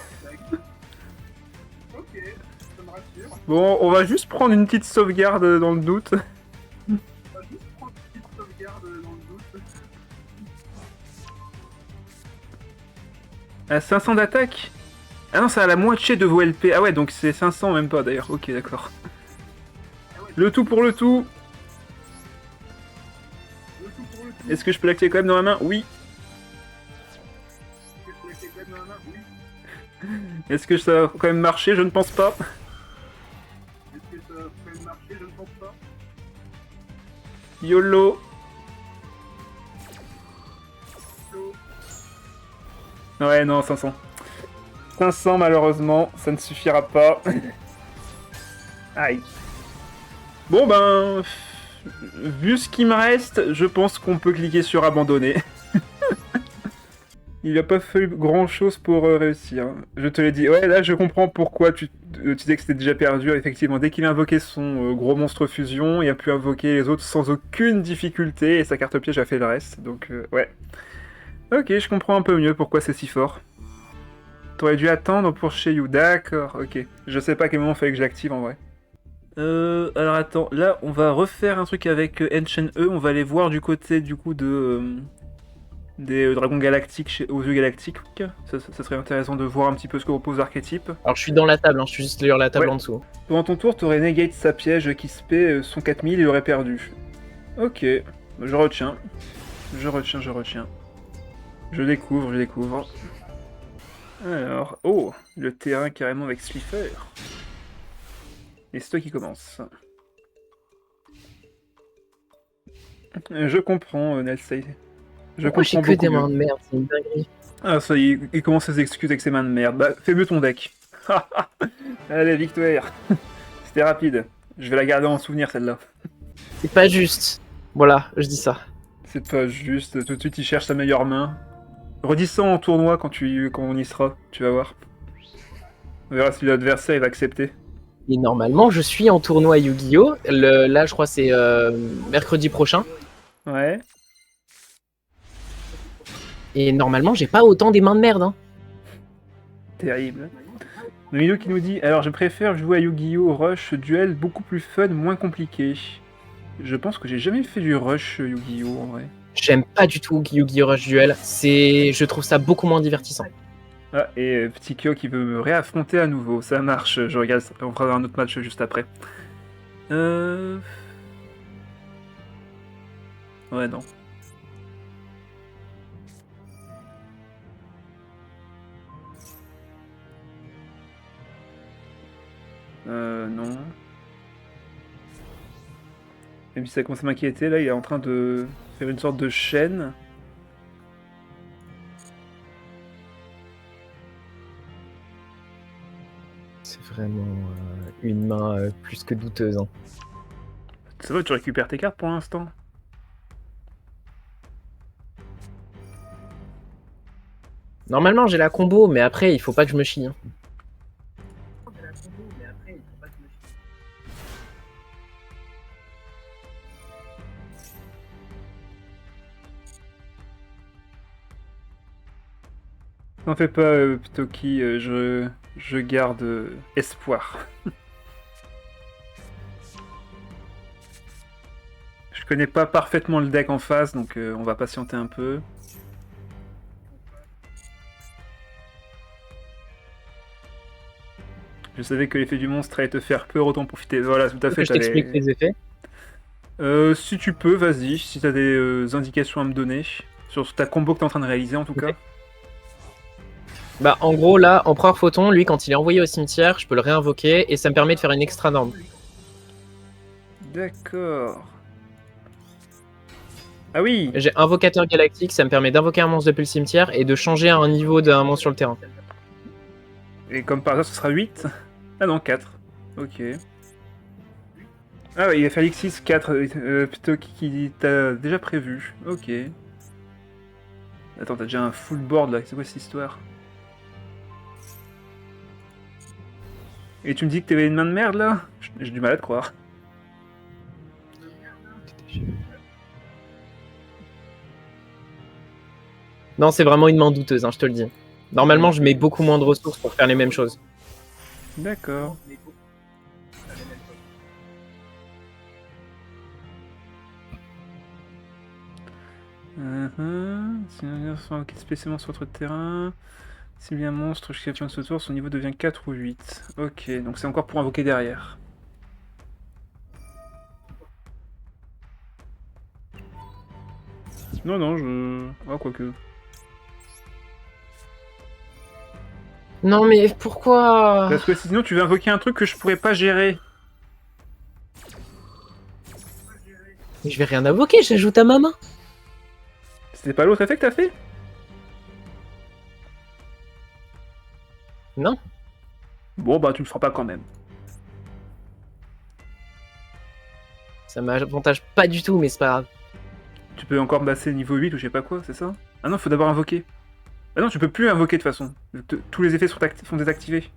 Bon, on va juste prendre une petite sauvegarde dans le doute. À 500 d'attaque? Ah non, c'est à la moitié de vos LP. Ah ouais, donc c'est 500 même pas d'ailleurs. Ok, d'accord. Le tout pour le tout. Est-ce que je peux l'activer quand même dans ma main? Oui. Est-ce que ça va quand même marcher? Je ne pense pas. YOLO. Ouais, non, 500. 500 malheureusement, ça ne suffira pas. Aïe. Bon ben, vu ce qui me reste, je pense qu'on peut cliquer sur abandonner. Il n'a pas fallu grand chose pour réussir. Je te l'ai dit. Ouais, là je comprends pourquoi tu disais que c'était déjà perdu. Effectivement, dès qu'il a invoqué son gros monstre fusion, il a pu invoquer les autres sans aucune difficulté et sa carte piège a fait le reste. Donc ouais. Ok, je comprends un peu mieux pourquoi c'est si fort. T'aurais dû attendre pour chez You. D'accord, ok. Je sais pas à quel moment il fallait que je l'active en vrai. Alors attends, là on va refaire un truc avec Enchain E, on va aller voir du côté du coup de des dragons galactiques aux yeux galactiques. Ça serait intéressant de voir un petit peu ce que propose l'archétype. Alors je suis dans la table, hein, je suis juste lire la table Ouais. en dessous. Pendant ton tour, t'aurais negate sa piège qui se paie son 4000 et aurait perdu. Ok, je retiens. Je retiens. Je découvre. Alors, oh, le terrain carrément avec Slifer. Et c'est toi qui commence. Je comprends, Nelsei. Pourquoi j'ai que des mains de merde, c'est une dinguerie. Ah, ça y est, il commence ses excuses avec ses mains de merde. Bah, fais mieux ton deck. Allez, victoire. C'était rapide. Je vais la garder en souvenir, celle-là. C'est pas juste. Voilà, je dis ça. C'est pas juste. Tout de suite, il cherche sa meilleure main. Redis ça en tournoi quand on y sera. Tu vas voir. On verra si l'adversaire il va accepter. Et normalement, je suis en tournoi Yu-Gi-Oh! Là, je crois c'est mercredi prochain. Ouais. Et normalement, j'ai pas autant des mains de merde. Hein. Terrible. Milo qui nous dit: alors je préfère jouer à Yu-Gi-Oh! Rush Duel, beaucoup plus fun, moins compliqué. Je pense que j'ai jamais fait du Rush Yu-Gi-Oh! En vrai. J'aime pas du tout Yu-Gi-Oh! Rush Duel. Je trouve ça beaucoup moins divertissant. Ah, et Petit Kyo qui veut me réaffronter à nouveau. Ça marche, je regarde, on fera un autre match juste après. Ouais, non. Non. Même si ça commence à m'inquiéter, là, il est en train de faire une sorte de chaîne. C'est vraiment une main plus que douteuse. Hein. Ça va, tu récupères tes cartes pour l'instant. Normalement, j'ai la combo, mais après, il faut pas que je me chie. Hein. N'en fais pas, Ptoki, je garde espoir. Je connais pas parfaitement le deck en face, donc on va patienter un peu. Je savais que l'effet du monstre allait te faire peur, autant profiter. Voilà, tout à Que fait, je t'explique les effets. Si tu peux, vas-y, si t'as des indications à me donner. Sur ta combo que t'es en train de réaliser, en tout cas. Bah, en gros, là, Empereur Photon, lui, quand il est envoyé au cimetière, je peux le réinvoquer et ça me permet de faire une extra norme. D'accord. Ah oui. J'ai Invocateur Galactique, ça me permet d'invoquer un monstre depuis le cimetière et de changer un niveau d'un monstre sur le terrain. Et comme par hasard, ce sera 8. Ah non, 4. Ok. Ah ouais, il va faire X6, 4, plutôt qui t'a déjà prévu. Ok. Attends, t'as déjà un full board là, c'est quoi cette histoire? Et tu me dis que t'avais une main de merde là? J'ai du mal à te croire. Non, c'est vraiment une main douteuse, hein, je te le dis. Normalement, je mets beaucoup moins de ressources pour faire les mêmes choses. D'accord. Si un sont enquête spécialement sur votre terrain, si bien un monstre jusqu'à la fin de ce tour, son niveau devient 4 ou 8. Ok, donc c'est encore pour invoquer derrière. Non, non, je... Ah, quoique. Non, mais pourquoi? Parce que sinon, tu vas invoquer un truc que je pourrais pas gérer. Mais je vais rien invoquer, j'ajoute à ma main. C'était pas l'autre effet que t'as fait? Non. Bon, bah, tu le feras pas quand même. Ça m'avantage pas du tout, mais c'est pas grave. Tu peux encore passer niveau 8 ou je sais pas quoi, c'est ça? Ah non, faut d'abord invoquer. Ah non, tu peux plus invoquer de toute façon. Tous les effets sont désactivés.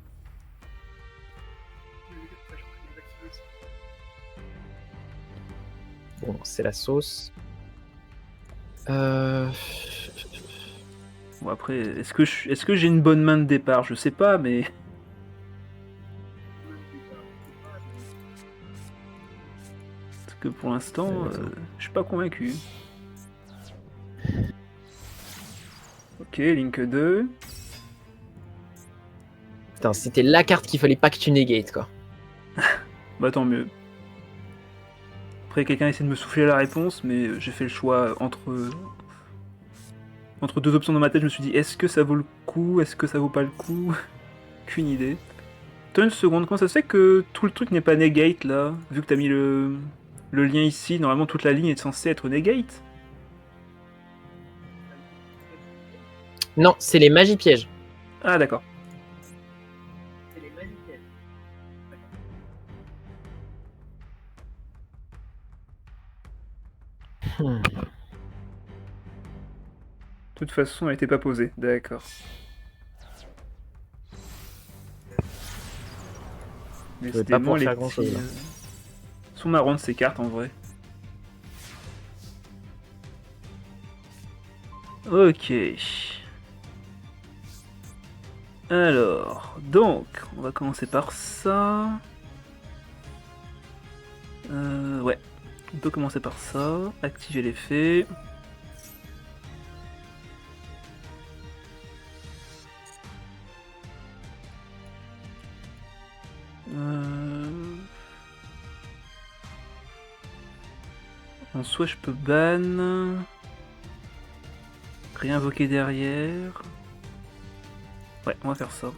Bon, c'est la sauce. Bon, après, est-ce que j'ai une bonne main de départ? Je sais pas, mais... Parce que pour l'instant, je suis pas convaincu. Ok, Link 2. Putain, c'était la carte qu'il fallait pas que tu négates, quoi. Bah tant mieux. Après, quelqu'un essaie de me souffler la réponse, mais j'ai fait le choix entre deux options dans ma tête. Je me suis dit, est-ce que ça vaut le coup? Est-ce que ça vaut pas le coup? Qu'une idée. Attends une seconde, comment ça se fait que tout le truc n'est pas negate là? Vu que t'as mis le lien ici, normalement toute la ligne est censée être negate. Non, c'est les magies pièges. Ah d'accord. Hmm. De toute façon, elle était pas posée. D'accord. Mais Je vais c'était pas moins pouvoir les faire petits... grand-chose, là. sont marrantes ces cartes en vrai. Ok. Alors, donc, on va commencer par ça. Ouais, on peut commencer par ça. Activer l'effet. En soi, je peux ban. Réinvoquer derrière. Ouais, on va faire ça.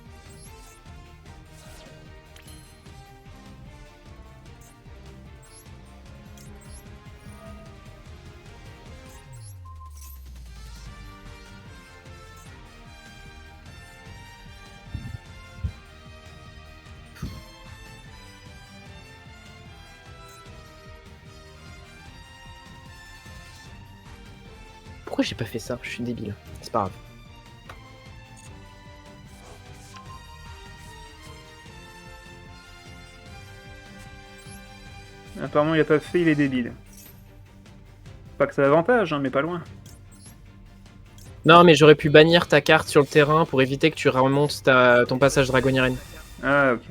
Pourquoi j'ai pas fait ça? Je suis débile. C'est pas grave. Apparemment, il a pas fait, il est débile. Pas que ça avantage, hein, mais pas loin. Non, mais j'aurais pu bannir ta carte sur le terrain pour éviter que tu remontes ton passage Dragoniren. Ah, ok.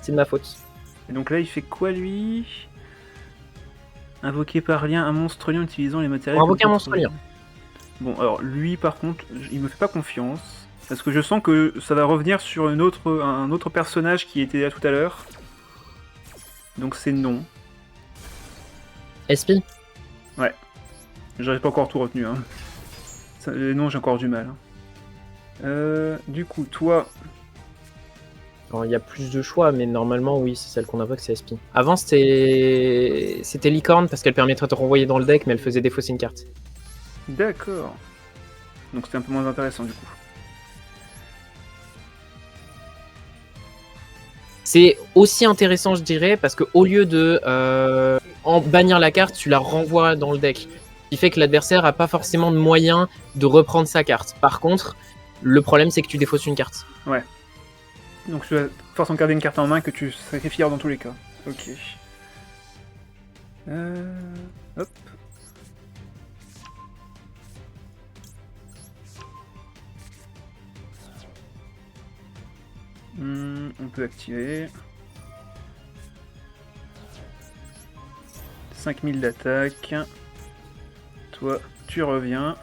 C'est de ma faute. Et donc là, il fait quoi, lui? Invoquer par lien un monstre lion utilisant les matériaux... On va invoquer un monstre lien. Bon, alors, lui, par contre, il me fait pas confiance. Parce que je sens que ça va revenir sur un autre personnage qui était là tout à l'heure. Donc c'est non. Espi. Ouais. J'aurais pas encore tout retenu. Hein. Non, j'ai encore du mal. Du coup, toi... Alors, il y a plus de choix, mais normalement, oui, c'est celle qu'on invoque, c'est Espi. Avant, c'était Licorne, parce qu'elle permettrait de renvoyer dans le deck, mais elle faisait défausser une carte. D'accord. Donc c'était un peu moins intéressant, du coup. C'est aussi intéressant, je dirais, parce qu'au lieu de en bannir la carte, tu la renvoies dans le deck. Ce qui fait que l'adversaire n'a pas forcément de moyen de reprendre sa carte. Par contre, le problème, c'est que tu défausses une carte. Ouais. Donc tu vas forcément garder une carte en main que tu sacrifies dans tous les cas. Ok. Hop. On peut activer. 5000 d'attaque. Toi, tu reviens.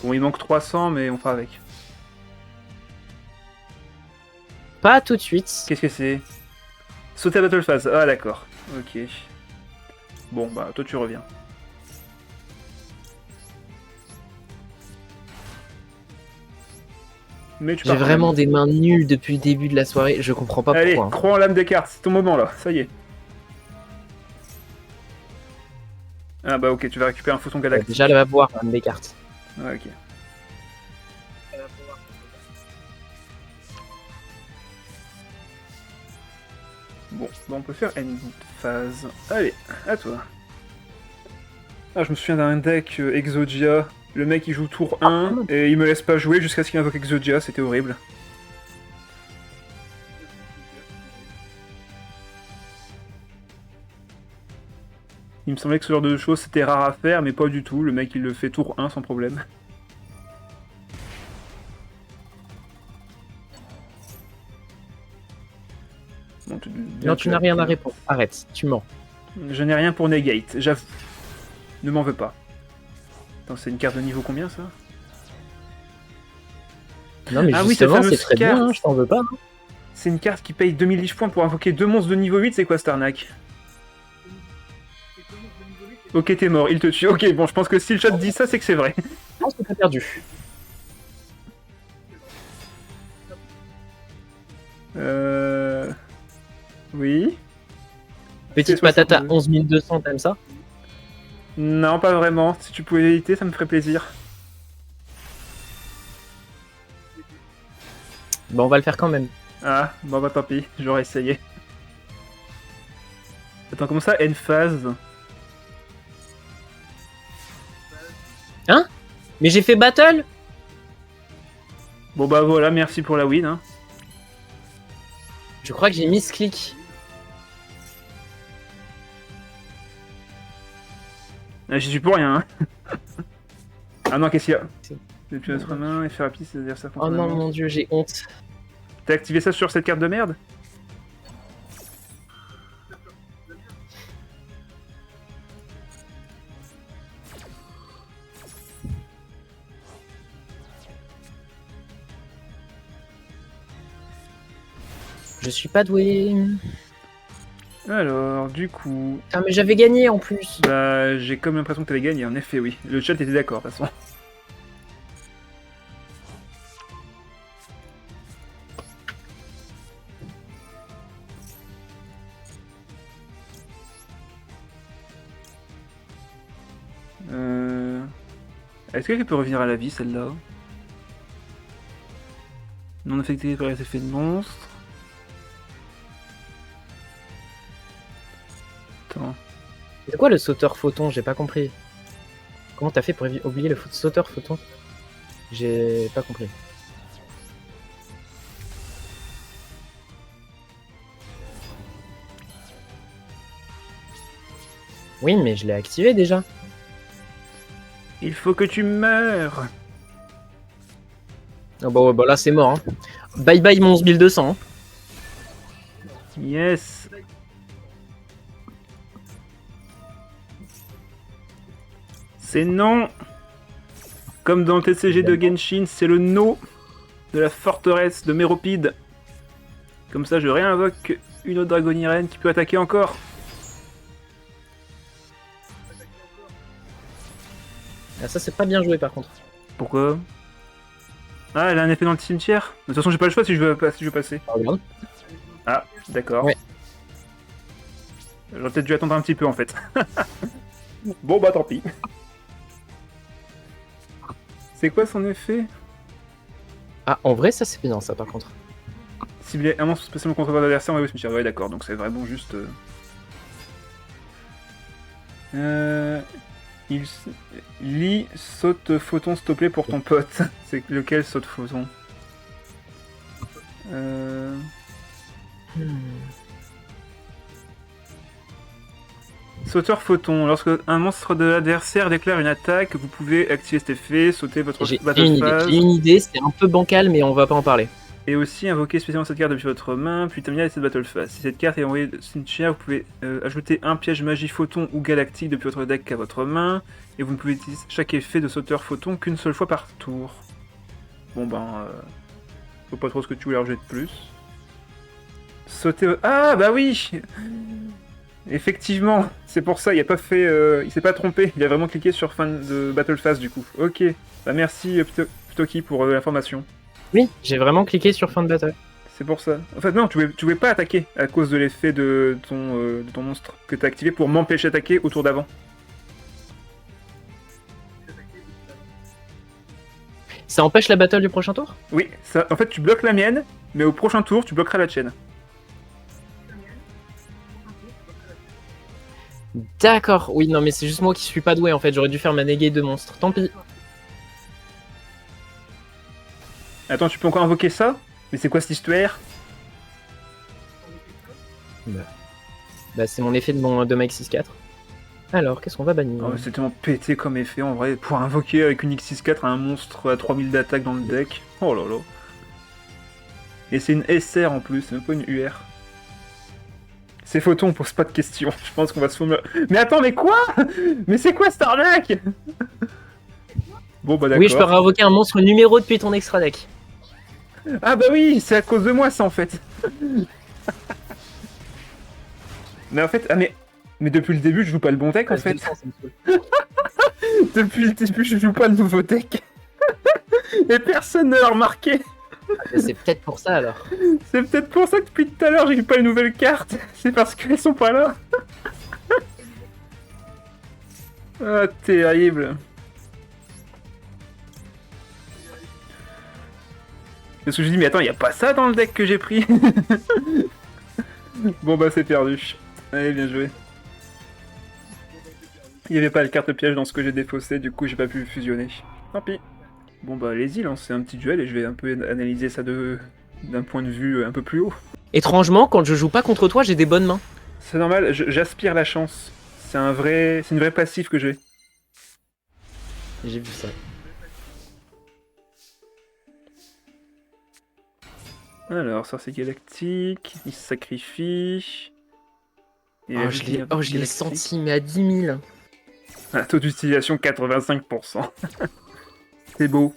Bon, il manque 300, mais on fera avec. Pas tout de suite. Qu'est-ce que c'est? Sauter à Battle Phase. Ah, d'accord. Ok. Bon, bah, toi, tu reviens. Mais tu J'ai pars quand vraiment même. des mains nulles depuis le début de la soirée. Je comprends pas Allez, pourquoi. crois en l'âme des cartes. C'est ton moment, là. Ça y est. Ah, bah, ok. Tu vas récupérer un photon galactique. Déjà, elle va voir des cartes. Ouais, ok. Bon, bah on peut faire une phase. Allez, à toi. Ah, je me souviens d'un deck Exodia. Le mec il joue tour 1 et il me laisse pas jouer jusqu'à ce qu'il invoque Exodia, c'était horrible. Il me semblait que ce genre de choses c'était rare à faire, mais pas du tout. Le mec il le fait tour 1 sans problème. Bon, Non, tu n'as rien à répondre. Arrête, tu mens. Je n'ai rien pour Negate, j'avoue. Ne m'en veux pas. Attends, c'est une carte de niveau combien ça? Non, mais Ah oui, cette justement, c'est fameuse très bien, carte. hein, je t'en veux pas. C'est une carte qui paye 2000 lich points pour invoquer 2 monstres de niveau 8, c'est quoi cette arnaque? Ok, t'es mort, il te tue. Ok, bon, je pense que si le chat dit ça, c'est que c'est vrai. Je pense que t'as perdu. Oui. Petite C'est patate à 62. 11 200, t'aimes ça? Non, pas vraiment. Si tu pouvais éviter, ça me ferait plaisir. Bon, on va le faire quand même. Ah, bon bah tant pis, j'aurais essayé. Attends, comment ça, end phase? Hein? Mais j'ai fait battle? Bon bah voilà, merci pour la win. Hein. Je crois que j'ai mis ce clic. Ah, j'y suis pour rien. Hein. Ah non, qu'est-ce qu'il y a? Depuis notre main et faire rapide, c'est-à-dire ça. Oh non, mon dieu, j'ai honte. T'as activé ça sur cette carte de merde? Je suis pas doué. Alors, du coup... Ah, mais j'avais gagné en plus. Bah, j'ai comme l'impression que t'avais gagné, en effet, oui. Le chat était d'accord, de toute façon. Est-ce qu'elle peut revenir à la vie, celle-là? Non affectée par les effets de monstre. Attends. C'est quoi le sauteur photon? J'ai pas compris. Comment t'as fait pour oublier le sauteur photon? J'ai pas compris. Oui, mais je l'ai activé déjà. Il faut que tu meurs. Ah bah là c'est mort. Hein. Bye bye mon 1200. Hein. Yes. C'est non. Comme dans le TCG de Genshin, c'est le no de la forteresse de Méropide. Comme ça, je réinvoque une autre dragonirène qui peut attaquer encore. Ah, ça c'est pas bien joué par contre. Pourquoi? Ah, elle a un effet dans le cimetière. De toute façon, j'ai pas le choix si je veux passer. Ah, regarde. Ah, d'accord. Ouais. J'aurais peut-être dû attendre un petit peu en fait. Bon bah tant pis. C'est quoi son effet? Ah, en vrai, ça c'est bien ça par contre. Cibler un monstre spécialement contre votre adversaire, au cimetière. Ouais, d'accord, donc c'est vraiment juste. Il lit saute photon s'il te plaît pour ton pote. C'est lequel saute photon? Sauteur photon. Lorsque un monstre de l'adversaire déclare une attaque, vous pouvez activer cet effet, sauter votre J'ai battle phase, une idée, c'est un peu bancal, mais on va pas en parler. et aussi invoquer spécialement cette carte depuis votre main, puis terminer avec cette battle phase. Si cette carte est envoyée de cimetière, vous pouvez ajouter un piège magie photon ou galactique depuis votre deck à votre main, et vous ne pouvez utiliser chaque effet de sauteur photon qu'une seule fois par tour. Bon ben, faut pas trop ce que tu voulais rajouter de plus. Sauter... Ah bah oui. Effectivement, c'est pour ça, il a pas fait, il s'est pas trompé, il a vraiment cliqué sur fin de Battle Phase du coup. Ok, bah merci Ptoki pour l'information. Oui, j'ai vraiment cliqué sur fin de bataille. C'est pour ça. En fait non, tu pouvais pas attaquer à cause de l'effet de ton monstre que t'as activé pour m'empêcher d'attaquer au tour d'avant. Ça empêche la battle du prochain tour? Oui, ça, en fait tu bloques la mienne, mais au prochain tour tu bloqueras la tienne. D'accord, oui, non mais c'est juste moi qui suis pas doué en fait, j'aurais dû faire ma negate de monstre, tant pis. Attends, tu peux encore invoquer ça? Mais c'est quoi cette histoire? Bah c'est mon effet de ma X64. Alors, qu'est-ce qu'on va bannir? Oh, c'est tellement pété comme effet en vrai, pour invoquer avec une X64 un monstre à 3000 d'attaque dans le deck. Oh là là. Et c'est une SR en plus, c'est même pas une UR. C'est photon, on pose pas de questions. Je pense qu'on va se foutre. Mais attends, mais quoi? Mais c'est quoi cette arnaque? Bon bah d'accord. Oui, je peux réinvoquer un monstre numéro depuis ton extra deck. Ah bah oui, c'est à cause de moi ça en fait. Mais en fait, mais depuis le début je joue pas le bon deck en fait. Depuis le début je joue pas le nouveau deck. Et personne ne l'a remarqué. C'est peut-être pour ça alors. C'est peut-être pour ça que depuis tout à l'heure j'ai pas les nouvelles cartes. C'est parce qu'elles sont pas là. Ah, terrible. Parce que je dis, mais attends, y a pas ça dans le deck que j'ai pris. Bon bah c'est perdu. Allez, bien joué. Il y avait pas la carte piège dans ce que j'ai défaussé, du coup j'ai pas pu fusionner. Tant pis. Bon bah allez-y, lancez un petit duel et je vais un peu analyser ça d'un point de vue un peu plus haut. Étrangement, quand je joue pas contre toi, j'ai des bonnes mains. C'est normal, j'aspire la chance. C'est une vraie passif que j'ai. J'ai vu ça. Alors, sorcier galactique, il se sacrifie. Et Oh, je l'ai senti, mais à 10 000. Ah, taux d'utilisation 85%. C'est beau.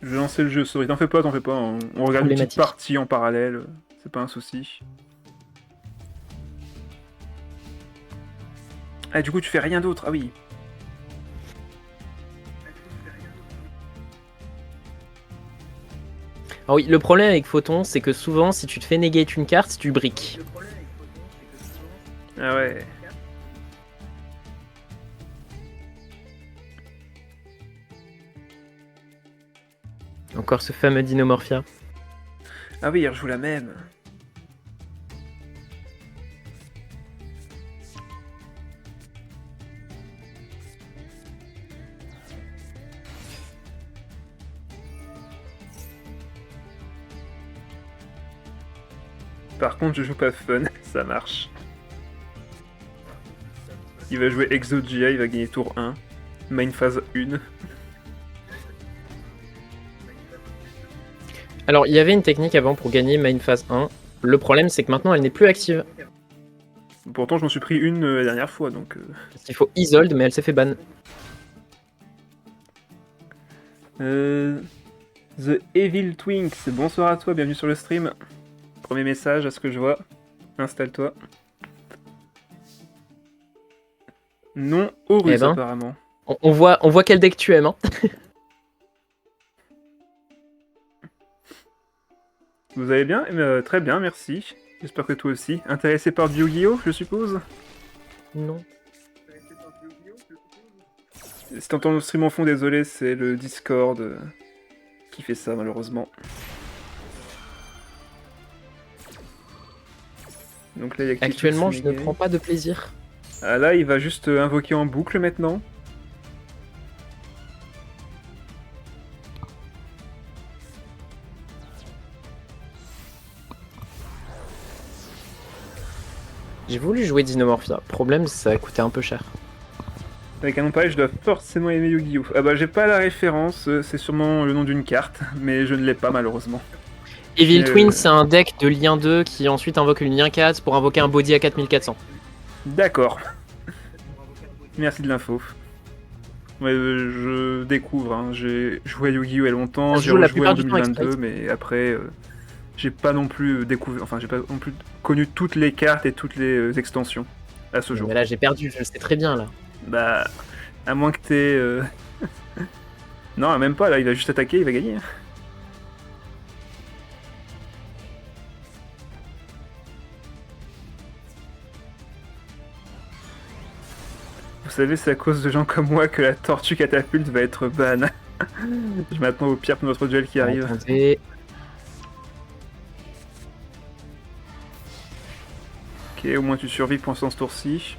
Je vais lancer le jeu, sorry. T'en fais pas. On regarde une petite partie en parallèle. C'est pas un souci. Ah, du coup, tu fais rien d'autre. Ah oui. Ah oui, le problème avec Photon, c'est que souvent, si tu te fais negate une carte, tu briques. Ah ouais. Encore ce fameux Dinomorphia. Ah oui, il rejoue la même. Par contre, je joue pas fun, ça marche. Il va jouer Exodia, il va gagner tour 1. Main phase 1. Alors, il y avait une technique avant pour gagner main phase 1. Le problème, c'est que maintenant, elle n'est plus active. Pourtant, je m'en suis pris une la dernière fois, donc... Parce qu'il faut Isolde, mais elle s'est fait ban. The Evil Twinks, bonsoir à toi, bienvenue sur le stream. Premier message à ce que je vois. Installe-toi. Non, Horus Eh ben. apparemment. On voit quel deck tu aimes. Hein. Vous allez bien? Très bien, merci. J'espère que toi aussi. Intéressé par du Yu-Gi-Oh, je suppose? Non. Si t'entends le stream en fond, désolé, c'est le Discord qui fait ça malheureusement. Donc là, il y a Actuellement, je ne prends pas de plaisir. Ah là, il va juste invoquer en boucle maintenant. J'ai voulu jouer Dinomorphia. Problème, ça a coûté un peu cher. Avec un nom pareil, je dois forcément aimer Yu-Gi-Oh! Ah bah, j'ai pas la référence, c'est sûrement le nom d'une carte, mais je ne l'ai pas malheureusement. Evil Twin, c'est un deck de lien 2 qui ensuite invoque une lien 4 pour invoquer un body à 4400. D'accord. Merci de l'info. Ouais, je découvre, hein. J'ai joué à Yu-Gi-Oh! Il y a longtemps, j'ai rejoué en 2022, mais après, j'ai pas non plus découvert, enfin, j'ai pas non plus connu toutes les cartes et toutes les extensions à ce jour. Mais là, j'ai perdu, je le sais très bien là. Bah, à moins que t'aies... Non, même pas, là, il va juste attaquer, il va gagner. Vous savez, c'est à cause de gens comme moi que la tortue catapulte va être ban. Je m'attends au pire pour notre duel qui arrive. Attendez. Ok, au moins tu survis pour ce tour-ci.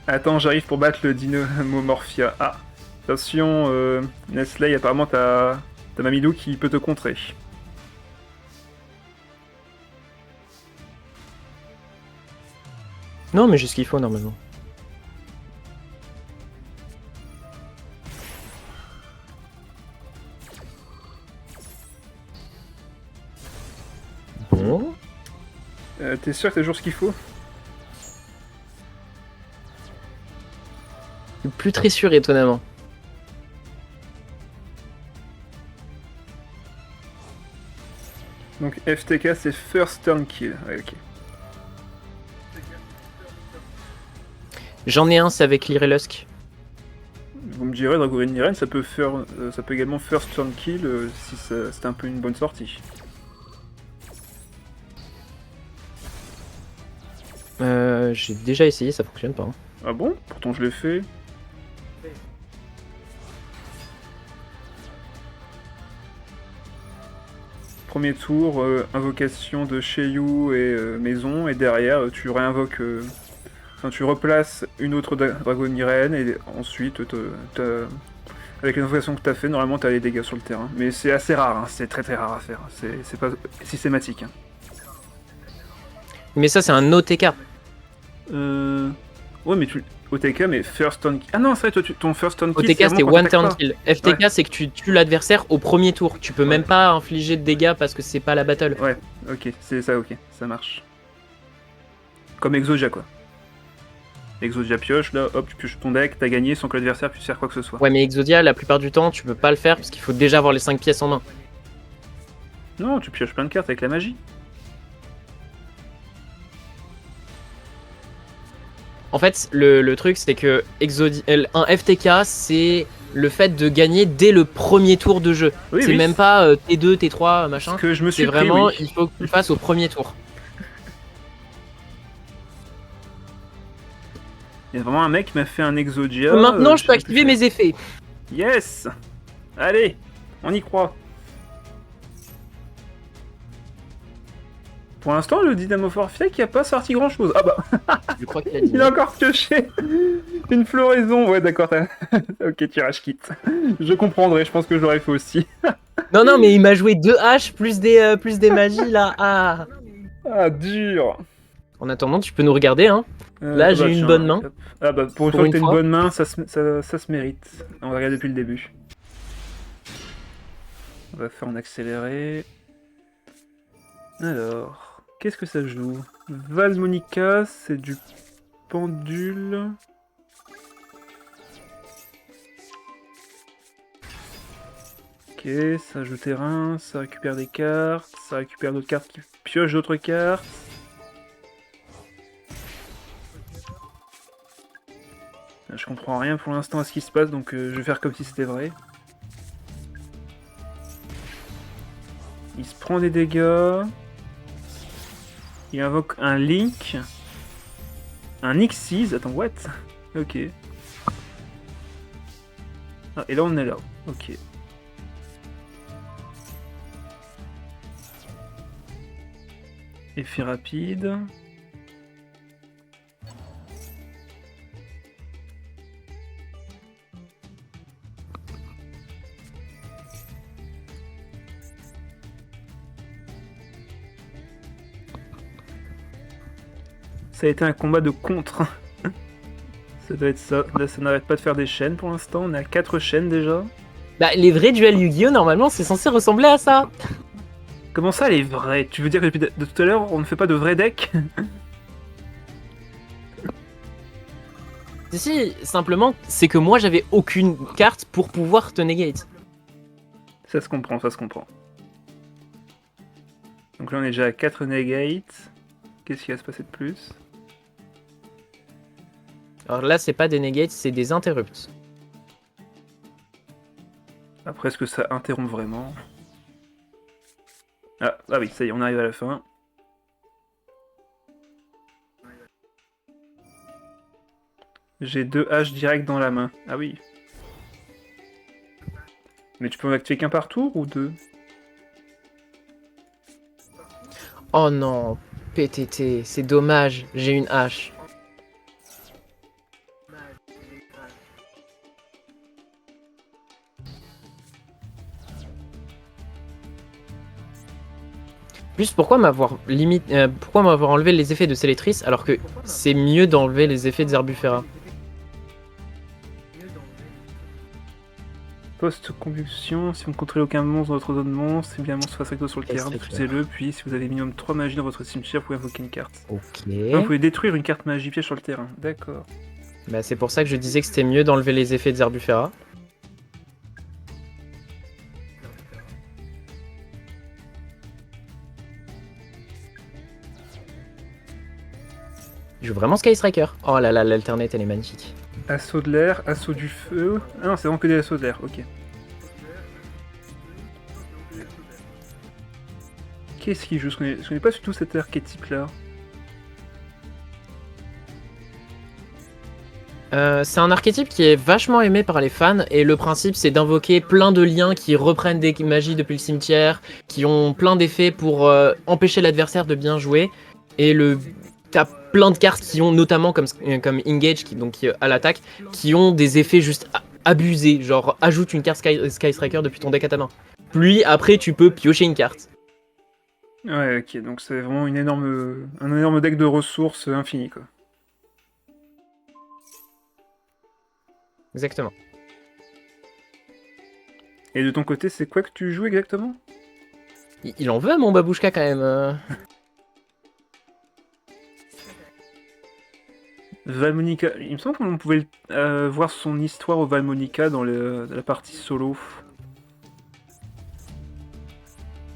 Attends, j'arrive pour battre le Dinomorphia. Ah, attention, Nestlé, apparemment t'as Mamidou qui peut te contrer. Non, mais j'ai ce qu'il faut normalement. Bon. T'es sûr que t'as toujours ce qu'il faut? Plus très sûr, étonnamment. Donc FTK c'est First Turn Kill. Ouais, ok. J'en ai un, c'est avec Lyrelusk. Vous me direz, Dragorin Niren, ça peut également First Turn Kill si c'était un peu une bonne sortie. J'ai déjà essayé, ça fonctionne pas. Hein. Ah bon? Pourtant je l'ai fait. Premier tour, invocation de Seiyu et maison, et derrière tu réinvoques... Enfin, tu replaces une autre Dragon Irene, et ensuite, avec l'invocation que tu as fait, normalement tu as les dégâts sur le terrain. Mais c'est assez rare, hein. C'est très très rare à faire, c'est pas systématique. Hein. Mais ça, c'est un OTK. Ouais, mais OTK, mais First Turn Kill. Ah non, c'est vrai, toi, ton First Turn Kill. OTK, c'est One Turn Kill. FTK, ouais. C'est que tu tues l'adversaire au premier tour. Tu peux même pas infliger de dégâts parce que c'est pas la battle. Ouais, ok, c'est ça, ok, ça marche. Comme Exodia, quoi. Exodia pioche, là, hop, tu pioches ton deck, t'as gagné sans que l'adversaire puisse faire quoi que ce soit. Ouais, mais Exodia, la plupart du temps, tu peux pas le faire parce qu'il faut déjà avoir les 5 pièces en main. Non, tu pioches plein de cartes avec la magie. En fait, le truc, c'est que un FTK, c'est le fait de gagner dès le premier tour de jeu. Oui, c'est même pas T2, T3, machin. C'est vraiment, il faut que tu le fasses au premier tour. Il y a vraiment un mec qui m'a fait un Exodia. Maintenant, je peux activer mes effets. Yes! Allez, on y croit. Pour l'instant, le Dinomorphia qui a pas sorti grand chose. Ah bah, je crois qu'il il a encore pioché une floraison. Ouais, d'accord. Ok, tirage kit. Je comprendrai, je pense que je l'aurais fait aussi. Non, non, mais il m'a joué 2 haches plus des magies là. Ah. Ah, dur. En attendant, tu peux nous regarder, hein. Là, j'ai une tiens, bonne main. hop. Ah bah pour une Pour fois une que t'as une fois. bonne main, ça se mérite. On va regarder depuis le début. On va faire en accéléré. Alors, qu'est-ce que ça joue? Valmonica, c'est du pendule. Ok, ça joue terrain, ça récupère des cartes, ça récupère d'autres cartes qui piochent d'autres cartes. Je comprends rien pour l'instant à ce qui se passe, donc je vais faire comme si c'était vrai. Il se prend des dégâts. Il invoque un Link. Un Xyz. Attends, what? Ok. Ah, et là on est là. Ok. Effet rapide. Ça a été un combat de contre. Ça doit être ça. Là, ça n'arrête pas de faire des chaînes pour l'instant. On est à 4 chaînes déjà. Bah, les vrais duels Yu-Gi-Oh! Normalement, c'est censé ressembler à ça. Comment ça, les vrais? Tu veux dire que depuis de tout à l'heure, on ne fait pas de vrais decks? Si, simplement, c'est que moi, j'avais aucune carte pour pouvoir te negate. Ça se comprend, ça se comprend. Donc là, on est déjà à 4 negates. Qu'est-ce qui va se passer de plus? Alors là, c'est pas des negates, c'est des interrupts. Après, est-ce que ça interrompt vraiment? Ah oui, ça y est, on arrive à la fin. J'ai 2 haches direct dans la main. Ah oui. Mais tu peux en activer qu'un par tour ou 2? Oh non, PTT, c'est dommage, j'ai une hache. Plus, pourquoi m'avoir enlevé les effets de Célétrice alors que c'est mieux d'enlever les effets de Zerbufera? Post-convulsion, si vous ne contrôlez aucun monstre dans votre zone monstre, si bien un monstre face recto sur le terrain, Extrait. diffusez-le, puis si vous avez minimum 3 magies dans votre cimetière, vous pouvez invoquer une carte. Ok. Vous pouvez détruire une carte magie piège sur le terrain, d'accord. Bah, c'est pour ça que je disais que c'était mieux d'enlever les effets de Zerbufera. Je joue vraiment Sky Striker. Oh là là, l'alternate elle est magnifique. Assaut de l'air, assaut du feu... Ah non, c'est vraiment que des assauts de l'air, ok. Qu'est-ce qu'il joue? Je connais pas du tout cet archétype là. C'est un archétype qui est vachement aimé par les fans et le principe c'est d'invoquer plein de liens qui reprennent des magies depuis le cimetière, qui ont plein d'effets pour empêcher l'adversaire de bien jouer. Et t'as plein de cartes qui ont notamment comme Engage qui à l'attaque, qui ont des effets juste abusés, genre ajoute une carte Sky Striker depuis ton deck à ta main. Puis après tu peux piocher une carte. Ouais, ok, donc c'est vraiment un énorme deck de ressources infini quoi. Exactement. Et de ton côté, c'est quoi que tu joues exactement? Il en veut à mon Babouchka quand même. Valmonica, il me semble qu'on pouvait voir son histoire au Valmonica dans la partie solo.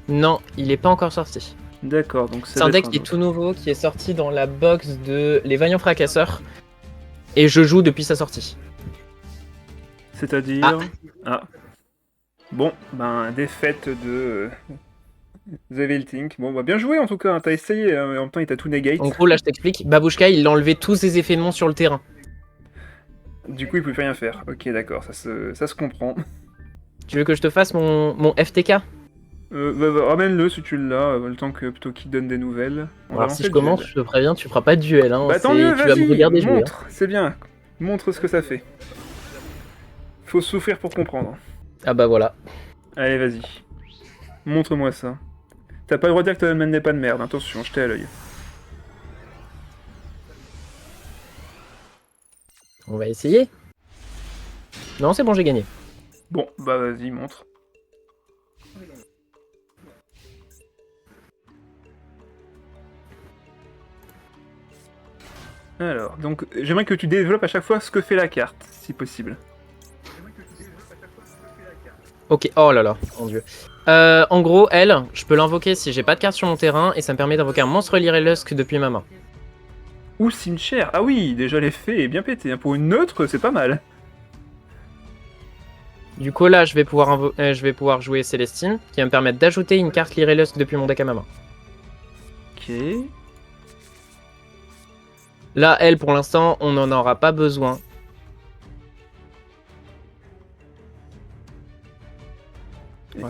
Non, il est pas encore sorti. D'accord, donc C'est un deck qui est tout nouveau, qui est sorti dans la box de Les Vaillants Fracasseurs. Et je joue depuis sa sortie. C'est-à-dire... Ah. Bon, ben, défaite de... Zaveltink. Bon, bah bien joué en tout cas, hein. T'as essayé, hein, mais en même temps il t'a tout negate. En gros, là je t'explique, Babouchka il a enlevé tous ses effets de monstre sur le terrain. Du coup il peut plus rien faire. Ok, d'accord, ça se comprend. Tu veux que je te fasse mon FTK? Ramène-le si tu l'as, le temps que Ptoki donne des nouvelles. Alors si je commence, je te préviens, tu feras pas de duel. Hein. Bah tant mieux, tu vas me regarder jouer. Montre, c'est bien. Montre ce que ça fait. Faut souffrir pour comprendre. Ah bah voilà. Allez, vas-y. Montre-moi ça. T'as pas le droit de dire que ta main n'est pas de merde, attention, jetez à l'œil. On va essayer. Non, c'est bon, j'ai gagné. Bon, bah vas-y, montre. Alors, donc j'aimerais que tu développes à chaque fois ce que fait la carte, si possible. Ok, oh là là, mon dieu. En gros, elle, je peux l'invoquer si j'ai pas de carte sur mon terrain et ça me permet d'invoquer un monstre Lyrelusk depuis ma main. Ou Cimetière, ah oui, déjà l'effet est bien pété, hein. Pour une neutre, c'est pas mal. Du coup, là, je vais pouvoir jouer Célestine, qui va me permettre d'ajouter une carte Lyrelusk depuis mon deck à ma main. Ok. Là, elle, pour l'instant, on n'en aura pas besoin.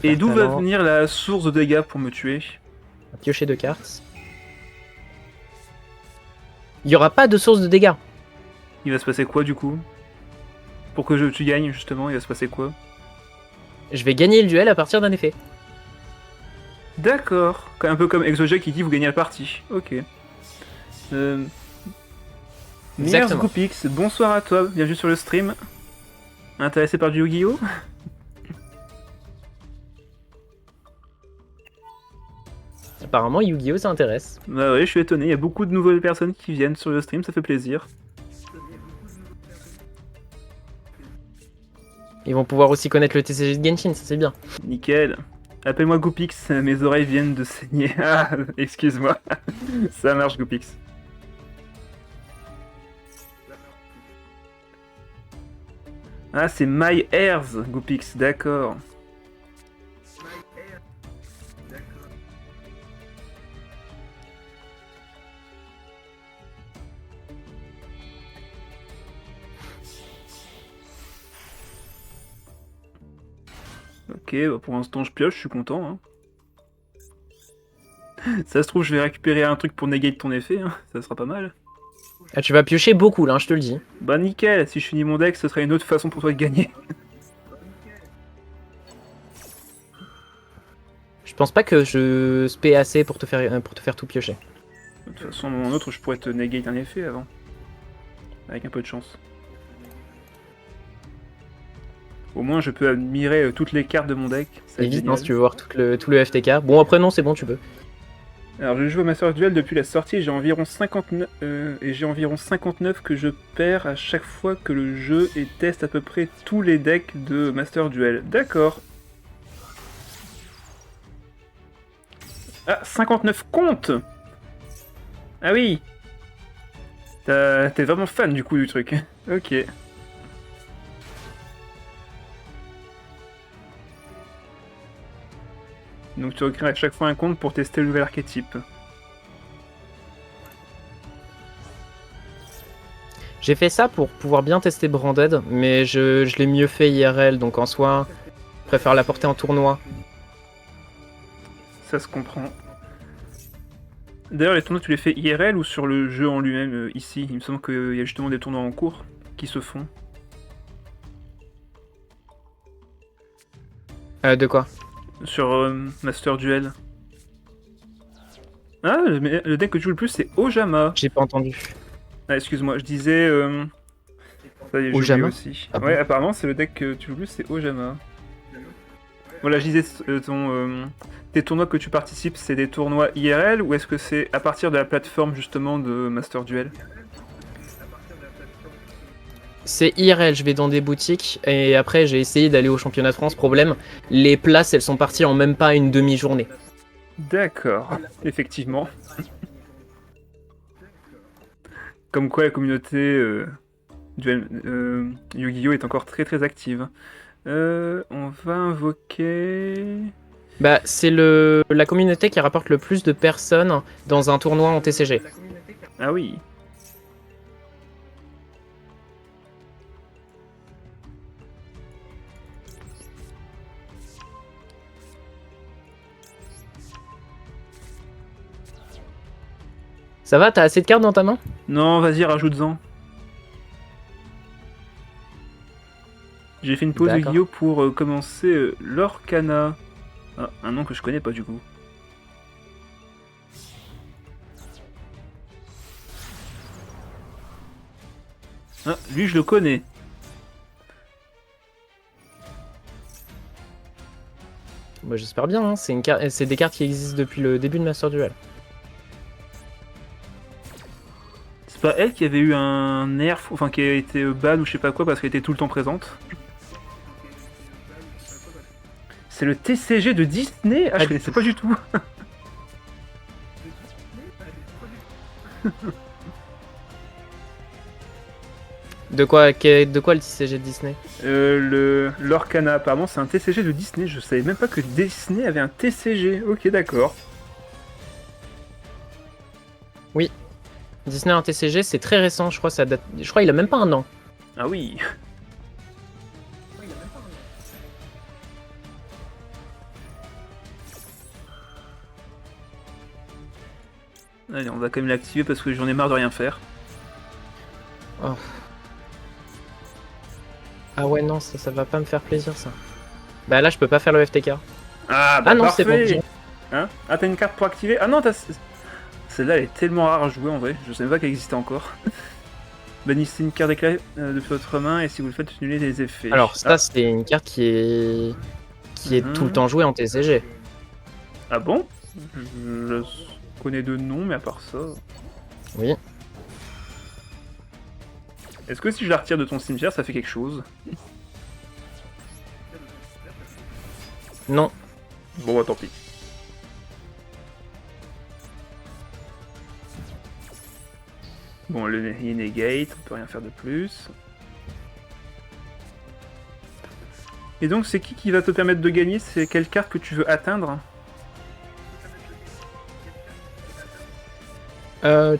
Et d'où va venir la source de dégâts pour me tuer? On va piocher 2 cartes. Il n'y aura pas de source de dégâts. Il va se passer quoi du coup? Pour que tu gagnes justement, il va se passer quoi? Je vais gagner le duel à partir d'un effet. D'accord. Un peu comme Exojet qui dit vous gagnez la partie. Ok. Meilleurs Goopix, bonsoir à toi, bienvenue sur le stream. Intéressé par du Yu-Gi-Oh? Apparemment, Yu-Gi-Oh ça intéresse. Bah ouais, je suis étonné, il y a beaucoup de nouvelles personnes qui viennent sur le stream, ça fait plaisir. Ils vont pouvoir aussi connaître le TCG de Genshin, ça c'est bien. Nickel. Appelle-moi Goopix, mes oreilles viennent de saigner. Ah, excuse-moi. Ça marche Goopix. Ah, c'est My Airs, Goopix, d'accord. Ok, bah pour l'instant je pioche, je suis content. Hein. Ça se trouve, je vais récupérer un truc pour negate ton effet, hein. Ça sera pas mal. Ah, tu vas piocher beaucoup là, je te le dis. Bah nickel, si je finis mon deck, ce sera une autre façon pour toi de gagner. Je pense pas que je spé assez pour te faire tout piocher. De toute façon, à un moment ou autre, je pourrais te negate un effet avant. Avec un peu de chance. Au moins, je peux admirer toutes les cartes de mon deck. Évite, si tu veux voir tout le FTK. Bon, après, non, c'est bon, tu peux. Alors, je joue au Master Duel depuis la sortie, j'ai environ 59 que je perds à chaque fois que le jeu et teste à peu près tous les decks de Master Duel. D'accord. Ah, 59 comptes. Ah oui. T'es vraiment fan du coup du truc. Ok. Donc tu recrées à chaque fois un compte pour tester le nouvel archétype. J'ai fait ça pour pouvoir bien tester Branded, mais je l'ai mieux fait IRL, donc en soi, je préfère l'apporter en tournoi. Ça se comprend. D'ailleurs, les tournois, tu les fais IRL ou sur le jeu en lui-même, ici? Il me semble qu'il y a justement des tournois en cours qui se font. De quoi? Sur Master Duel. Ah, le deck que tu joues le plus, c'est Ojama. J'ai pas entendu. Ah, excuse-moi, je disais... Ça y est, Ojama aussi. Ah, ouais, bon. Apparemment, c'est le deck que tu joues le plus, c'est Ojama. Voilà, je disais, tes tournois que tu participes, c'est des tournois IRL ou est-ce que c'est à partir de la plateforme justement de Master Duel? C'est IRL, je vais dans des boutiques et après j'ai essayé d'aller au championnat de France. Problème, les places elles sont parties en même pas une demi-journée. D'accord, effectivement. Comme quoi la communauté Yu-Gi-Oh est encore très très active. On va invoquer... Bah c'est la communauté qui rapporte le plus de personnes dans un tournoi en TCG. Ah oui. Ça va, t'as assez de cartes dans ta main? Non, vas-y, rajoute-en. J'ai fait une pause Yu-Gi-Oh pour commencer l'Orcana. Ah, un nom que je connais pas du coup. Ah, lui je le connais. Moi j'espère bien, hein. C'est des cartes qui existent depuis le début de Master Duel. C'est pas elle qui avait eu un nerf, enfin qui a été ban ou je sais pas quoi parce qu'elle était tout le temps présente. C'est le TCG de Disney. Ah, je connaissais pas du tout. De quoi le TCG de Disney? L'Orcana, apparemment, c'est un TCG de Disney. Je savais même pas que Disney avait un TCG. Ok, d'accord. Disney a un TCG, c'est très récent, je crois, ça date... Je crois qu'il a même pas un an. Ah oui. Allez, on va quand même l'activer parce que j'en ai marre de rien faire. Oh. Ah ouais, non, ça va pas me faire plaisir, ça. Bah là, je peux pas faire le FTK. Ah, bah Ah non, c'est parfait. bon. Hein? Ah, t'as une carte pour activer? Ah non, t'as... Celle-là, elle est tellement rare à jouer en vrai. Je savais pas qu'elle existait encore. Bannissez une carte d'éclat depuis votre main et si vous le faites, annulez les effets. Alors, ça, c'est une carte qui est tout le temps jouée en TCG. Ah bon? Je connais deux noms, mais à part ça... Oui. Est-ce que si je la retire de ton cimetière, ça fait quelque chose? Non. Bon, bah tant pis. Bon, il est negate, on peut rien faire de plus. Et donc, c'est qui va te permettre de gagner? C'est quelle carte que tu veux atteindre?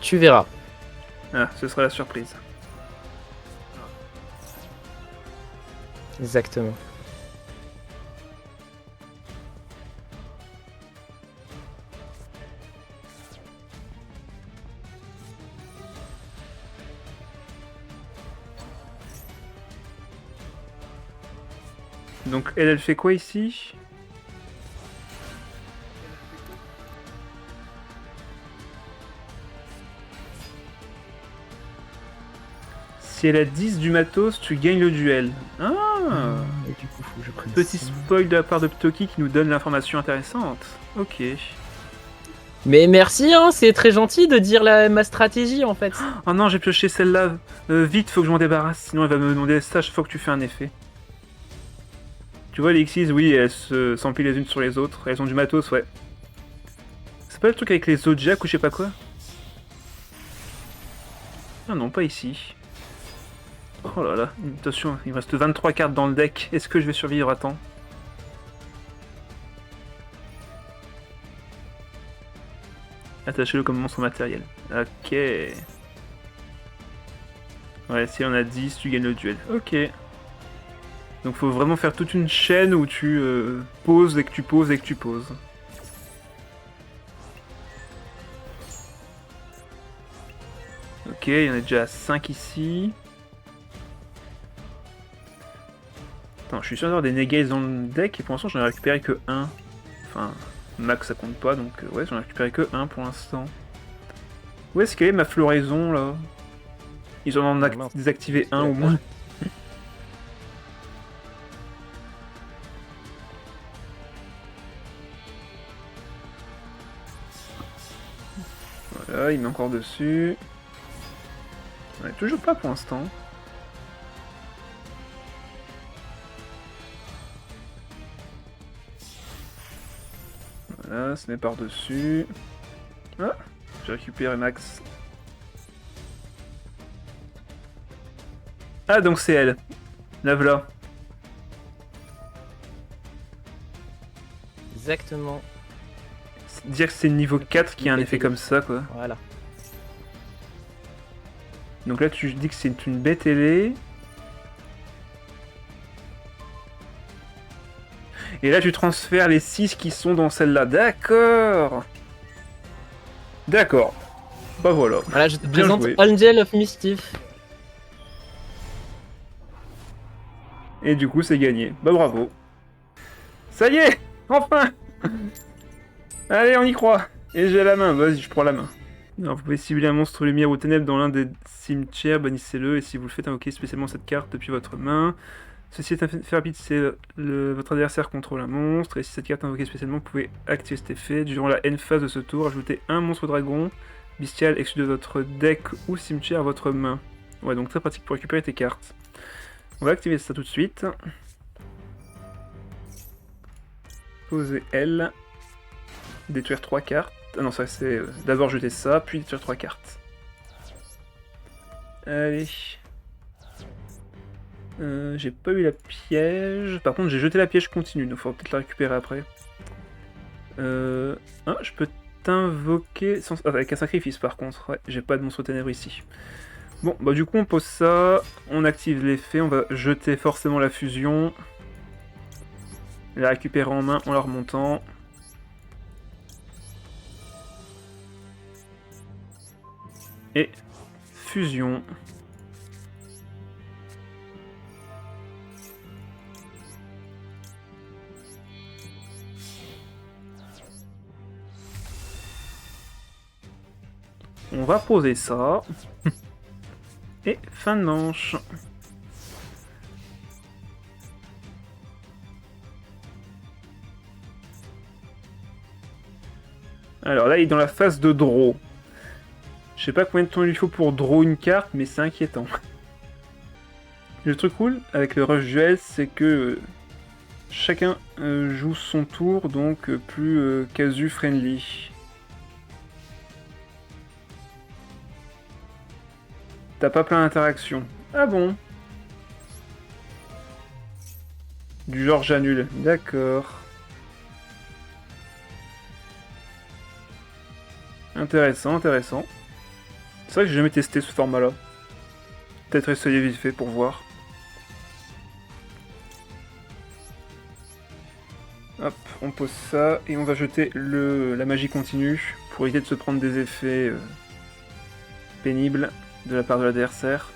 Tu verras. Ah, ce sera la surprise. Exactement. Donc, elle fait quoi ici? Si elle a 10 du matos, tu gagnes le duel. Ah! Et du coup, faut que je prenne Petit ça. spoil de la part de Ptoki qui nous donne l'information intéressante. Ok. Mais merci, hein, c'est très gentil de dire ma stratégie, en fait. Oh non, j'ai pioché celle-là. Vite, faut que je m'en débarrasse, sinon elle va me demander ça chaque fois que tu fais un effet. Tu vois, les Xyz, oui, elles s'empilent les unes sur les autres. Elles ont du matos, ouais. C'est pas le truc avec les Zodiacs ou je sais pas quoi? Ah non, pas ici. Oh là là, attention, il me reste 23 cartes dans le deck. Est-ce que je vais survivre à temps? Attachez-le comme monstre matériel. Ok. Ouais, si on a 10, tu gagnes le duel. Ok. Donc faut vraiment faire toute une chaîne où tu poses et que tu poses et que tu poses. Ok, il y en a déjà 5 ici. Attends, je suis sûr d'avoir des negates dans le deck et pour l'instant j'en ai récupéré que 1. Enfin, max ça compte pas donc ouais, j'en ai récupéré que 1 pour l'instant. Où est-ce qu'elle est ma floraison là? Ils en ont désactivé un au moins. Voilà, il met encore dessus. Ouais, toujours pas pour l'instant. Voilà, se met par-dessus. Ah, j'ai récupéré Max. Ah, donc c'est elle. La voilà. Exactement. Dire que c'est le niveau 4 qui a un effet comme ça, quoi. Voilà. Donc là, tu dis que c'est une bête ailée. Et là, tu transfères les 6 qui sont dans celle-là. D'accord. D'accord. Bah voilà. Voilà, je te Bien présente joué. Angel of Mischief. Et du coup, c'est gagné. Bah bravo. Ça y est. Enfin. Allez, on y croit. Et j'ai la main, vas-y, je prends la main. Alors, vous pouvez cibler un monstre lumière ou ténèbres dans l'un des cimetières, bannissez-le, et si vous le faites, invoquez spécialement cette carte depuis votre main. Ceci est un fait rapide, c'est votre adversaire contrôle un monstre, et si cette carte est invoquée spécialement, vous pouvez activer cet effet. Durant la end phase de ce tour, ajoutez un monstre dragon, bestial, exclu de votre deck ou cimetière à votre main. Ouais, donc très pratique pour récupérer tes cartes. On va activer ça tout de suite. Poser L. Détruire 3 cartes. Ah non, ça c'est d'abord jeter ça, puis détruire 3 cartes. Allez. J'ai pas eu la piège. Par contre, j'ai jeté la piège continue, donc il faudra peut-être la récupérer après. Ah, je peux t'invoquer avec un sacrifice par contre. Ouais, j'ai pas de monstre ténèbres ici. Bon, bah du coup, on pose ça, on active l'effet, on va jeter forcément la fusion. La récupérer en main en la remontant. Et fusion. On va poser ça. Et fin de manche. Alors là, il est dans la phase de draw. Je sais pas combien de temps il lui faut pour draw une carte, mais c'est inquiétant. Le truc cool avec le Rush Duel, c'est que chacun joue son tour, donc plus casu friendly. T'as pas plein d'interactions. Ah bon? Du genre j'annule. D'accord. Intéressant, intéressant. C'est vrai que j'ai jamais testé ce format-là. Peut-être essayer vite fait pour voir. Hop, on pose ça et on va jeter la magie continue pour éviter de se prendre des effets pénibles de la part de l'adversaire.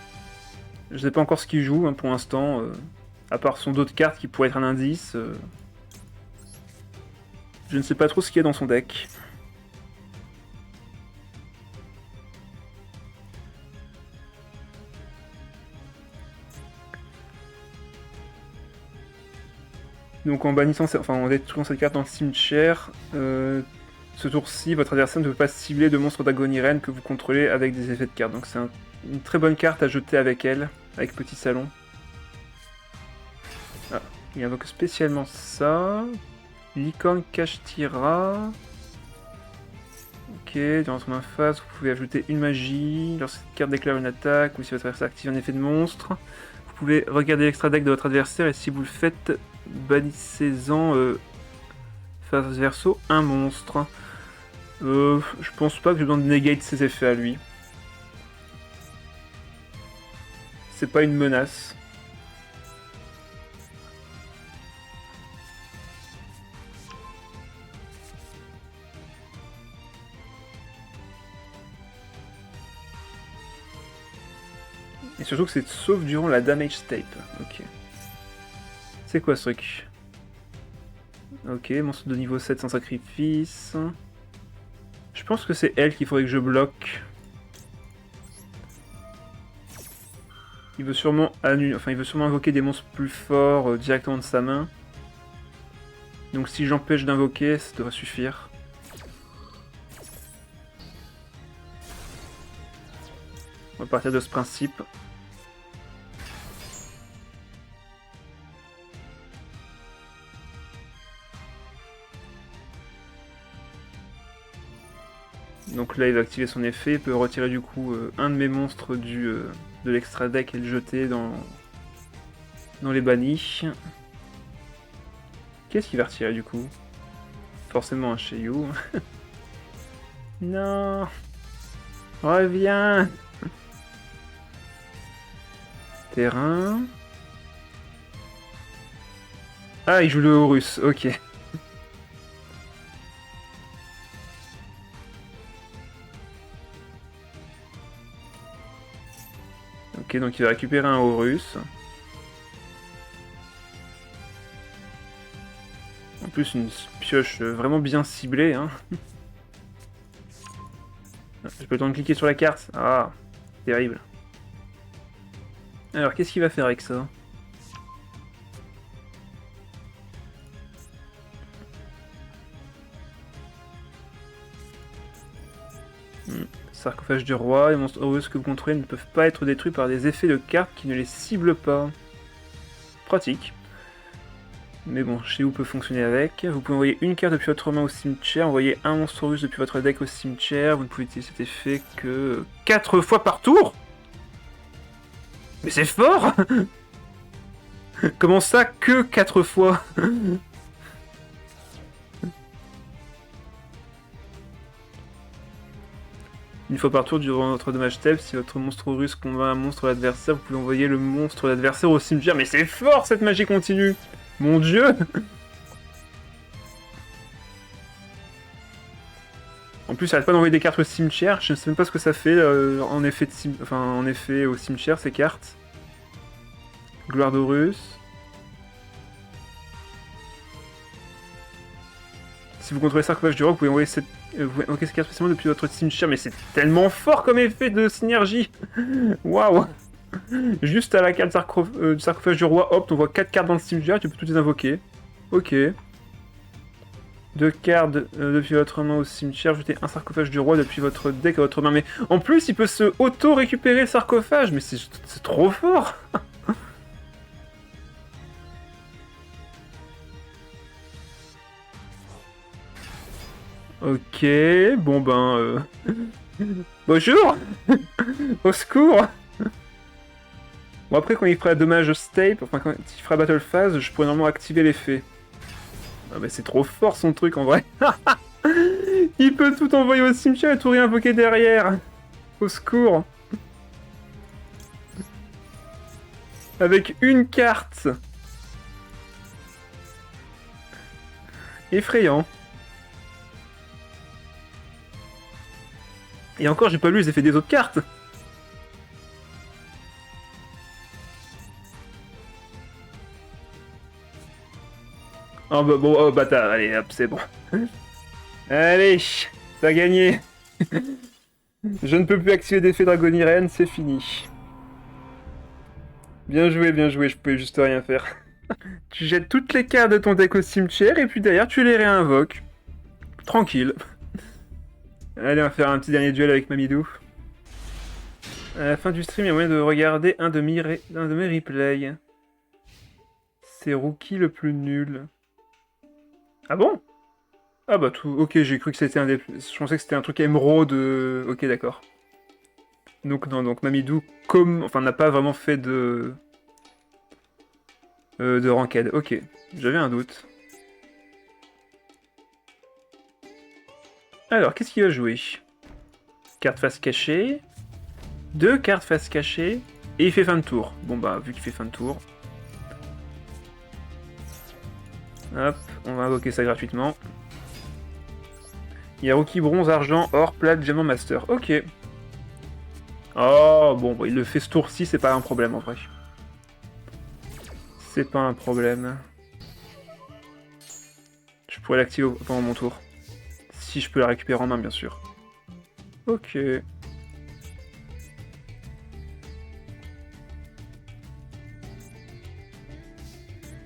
Je sais pas encore ce qu'il joue hein, pour l'instant, à part son dos de cartes qui pourrait être un indice. Je ne sais pas trop ce qu'il y a dans son deck. Donc en bannissant, en détruisant cette carte dans le cimetière, ce tour-ci, votre adversaire ne peut pas cibler de monstres d'agonie reine que vous contrôlez avec des effets de carte. Donc c'est une très bonne carte à jeter avec elle, avec Petit Salon. Ah, il invoque spécialement ça. Licorne Kashtira. Ok, durant son phase, vous pouvez ajouter une magie. Lorsque cette carte déclare une attaque, ou si votre adversaire active un effet de monstre, vous pouvez regarder l'extra deck de votre adversaire, et si vous le faites, bannissez-en face verso un monstre. Je pense pas que j'ai besoin de negate ses effets à lui. C'est pas une menace. Et surtout que c'est sauf durant la damage tape. Ok. C'est quoi ce truc? Ok, monstre de niveau 7 sans sacrifice. Je pense que c'est elle qu'il faudrait que je bloque. Il veut sûrement il veut sûrement invoquer des monstres plus forts directement de sa main. Donc si j'empêche d'invoquer, ça devrait suffire. On va partir de ce principe. Donc là il va activer son effet, il peut retirer du coup un de mes monstres de l'extra deck et le jeter dans les bannis. Qu'est-ce qu'il va retirer du coup? Forcément un Shayou. Non. Reviens. Terrain. Ah, il joue le Horus, ok. Ok, donc il va récupérer un Horus. En plus, une pioche vraiment bien ciblée, hein. J'ai pas le temps de cliquer sur la carte. Ah, terrible. Alors, qu'est-ce qu'il va faire avec ça? Sarcophage du roi, les monstres heureux que vous contrôlez ne peuvent pas être détruits par des effets de cartes qui ne les ciblent pas. Pratique. Mais bon, chez vous peut fonctionner avec. Vous pouvez envoyer une carte depuis votre main au cimetière, envoyer un monstre russe depuis votre deck au cimetière. Vous ne pouvez utiliser cet effet que 4 fois par tour. Mais c'est fort. Comment ça, que 4 fois? Une fois par tour durant votre dommage step, si votre monstre russe combat un monstre adversaire, vous pouvez envoyer le monstre adversaire au cimetière. Mais c'est fort cette magie continue! Mon dieu! En plus, ça arrête pas d'envoyer des cartes au cimetière. Je ne sais même pas ce que ça fait en effet au cimetière ces cartes. Gloire d'Horus. Si vous contrôlez Sarcophage du roi, vous pouvez envoyer cette envoyer cette carte spécialement depuis votre cimetière. Mais c'est tellement fort comme effet de synergie! Waouh! Juste à la carte du sarcophage du roi, hop, on voit 4 cartes dans le cimetière, tu peux toutes les invoquer. Ok. 2 cartes depuis votre main au cimetière, jetez un sarcophage du roi depuis votre deck à votre main. Mais en plus, il peut se auto-récupérer le sarcophage, mais c'est trop fort! Ok, bon ben... Bonjour. Au secours. Bon après quand il fera dommage Stape, enfin quand il fera Battle Phase, je pourrais normalement activer l'effet. Ah bah c'est trop fort son truc en vrai. Il peut tout envoyer au cimetière et tout réinvoquer derrière. Au secours. Avec une carte. Effrayant. Et encore j'ai pas lu les effets des autres cartes. Oh bah bon, oh bâtard, allez hop, c'est bon. Allez, t'as gagné. Je ne peux plus activer d'effet Dragonirène, c'est fini. Bien joué, je pouvais juste rien faire. Tu jettes toutes les cartes de ton deck au cimetière et puis derrière tu les réinvoques. Tranquille. Allez, on va faire un petit dernier duel avec Mamidou. À la fin du stream, il y a moyen de regarder un de mes replays. C'est Rookie le plus nul. Ah bon? Ah bah tout. Ok, j'ai cru que c'était un des. Je pensais que c'était un truc émeraude. Ok, d'accord. Donc non, donc Mamidou n'a pas vraiment fait de ranked. Ok, j'avais un doute. Alors, qu'est-ce qu'il va jouer? Carte face cachée. 2 cartes face cachée. Et il fait fin de tour. Bon bah, vu qu'il fait fin de tour. Hop, on va invoquer ça gratuitement. Il y a Rookie, bronze, argent, or, plate, diamant, master. Ok. Oh, bon, il le fait ce tour-ci, c'est pas un problème en vrai. C'est pas un problème. Je pourrais l'activer pendant mon tour. Si je peux la récupérer en main, bien sûr. Ok.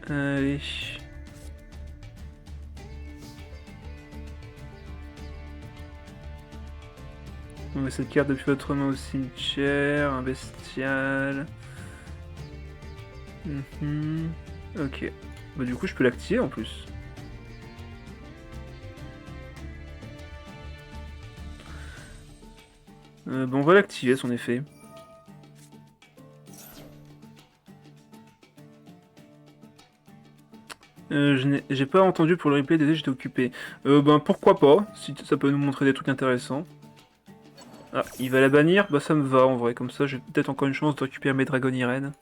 Allez. On met cette carte depuis votre main au cimetière. Un bestial. Ok. Bah du coup, je peux l'activer en plus. Bon, on va l'activer son effet. J'ai pas entendu pour le replay, désolé, j'étais occupé. Ben pourquoi pas, si ça peut nous montrer des trucs intéressants. Ah, il va la bannir? Bah ça me va en vrai, comme ça j'ai peut-être encore une chance de récupérer mes Dragonirènes.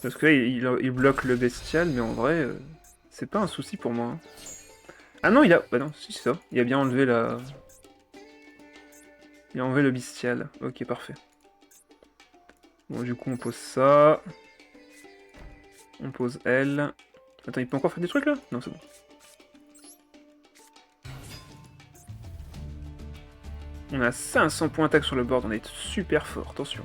Parce que là il bloque le bestial, mais en vrai, c'est pas un souci pour moi. Ah non, il a... Bah non, si c'est ça. Il a bien enlevé la... Il a enlevé le bestial. Ok, parfait. Bon, du coup on pose ça. On pose L. Attends, il peut encore faire des trucs là? Non, c'est bon. On a 500 points d'attaque sur le board, on est super fort, attention.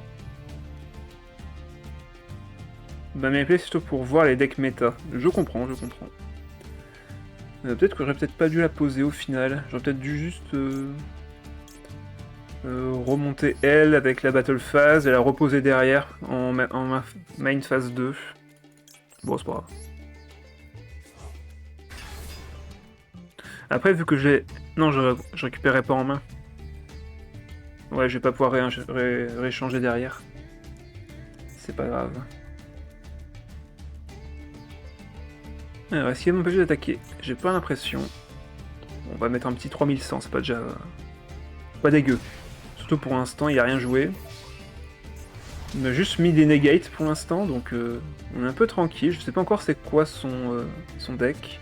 Bah mais c'est surtout pour voir les decks méta. Je comprends, je comprends. Peut-être que j'aurais peut-être pas dû la poser au final. J'aurais peut-être dû juste remonter elle avec la battle phase et la reposer derrière en main phase 2. Bon, c'est pas grave. Après, vu que j'ai... Non, je récupérerai pas en main. Ouais, je vais pas pouvoir rééchanger derrière. C'est pas grave. Alors, est-ce qu'il va m'empêcher d'attaquer? J'ai pas l'impression. On va mettre un petit 3100, c'est pas déjà... pas dégueu. Surtout pour l'instant, il a rien joué. Il m'a juste mis des negates pour l'instant, donc on est un peu tranquille. Je sais pas encore c'est quoi son deck.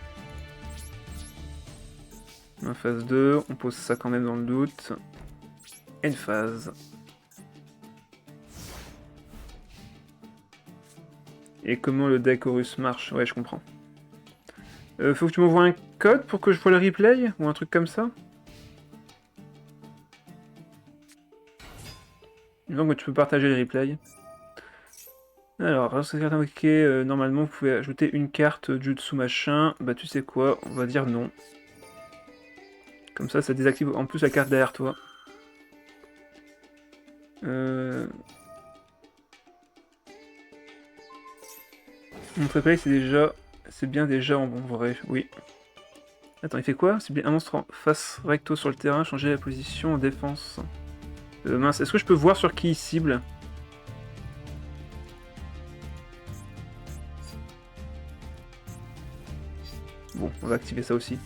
En phase 2, on pose ça quand même dans le doute. End phase. Et comment le deck Horus marche? Ouais, je comprends. Faut que tu m'envoies un code pour que je vois le replay? Ou un truc comme ça? Donc tu peux partager le replay. Alors, lorsque cette carte est invoquée, normalement vous pouvez ajouter une carte Jutsu machin. Bah tu sais quoi, on va dire non. Comme ça désactive en plus la carte derrière toi. Mon replay c'est bien déjà en bon vrai, oui. Attends, il fait quoi? C'est bien un monstre en face recto sur le terrain, changer la position en défense. Mince, est-ce que je peux voir sur qui il cible? Bon, on va activer ça aussi.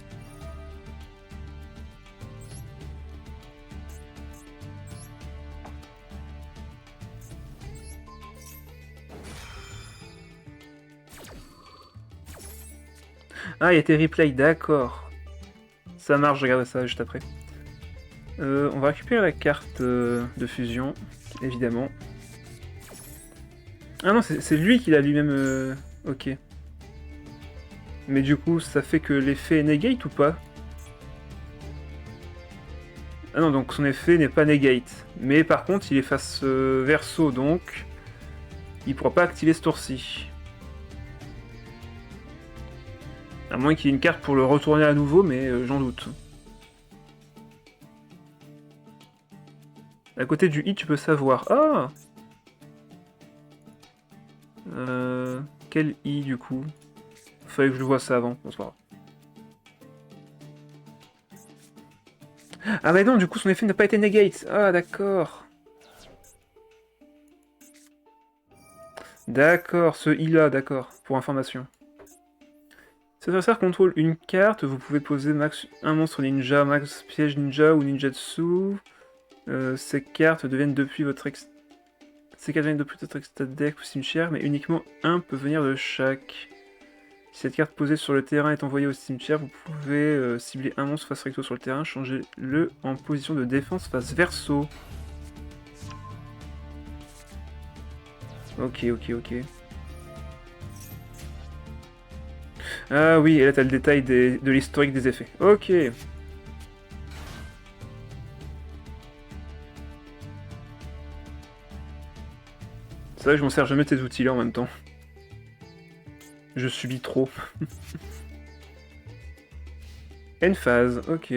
Ah, il y a été replay, d'accord. Ça marche, je regarde ça juste après. On va récupérer la carte de fusion, évidemment. Ah non, c'est lui qui l'a lui-même... Ok. Mais du coup, ça fait que l'effet est negate ou pas? Ah non, donc son effet n'est pas negate. Mais par contre, il est face verso, donc... il pourra pas activer ce tour-ci. À moins qu'il y ait une carte pour le retourner à nouveau, mais j'en doute. À côté du I, tu peux savoir. Ah! Quel I, du coup? Fallait que je vois ça avant. Bon, c'est pas grave. Ah bah non, du coup, son effet n'a pas été negate. Ah, d'accord. D'accord, ce I-là, d'accord. Pour information. Si votre adversaire contrôle une carte, vous pouvez poser max un monstre ninja, max piège ninja ou ninjutsu. Ces cartes deviennent depuis votre extra deck ou cimetière, mais uniquement un peut venir de chaque. Si cette carte posée sur le terrain est envoyée au cimetière, vous pouvez cibler un monstre face recto sur le terrain, changez-le en position de défense face verso. Ok. Ah oui, et là t'as le détail de l'historique des effets. Ok. C'est vrai que je m'en sers jamais de ces outils-là en même temps. Je subis trop. End phase, ok.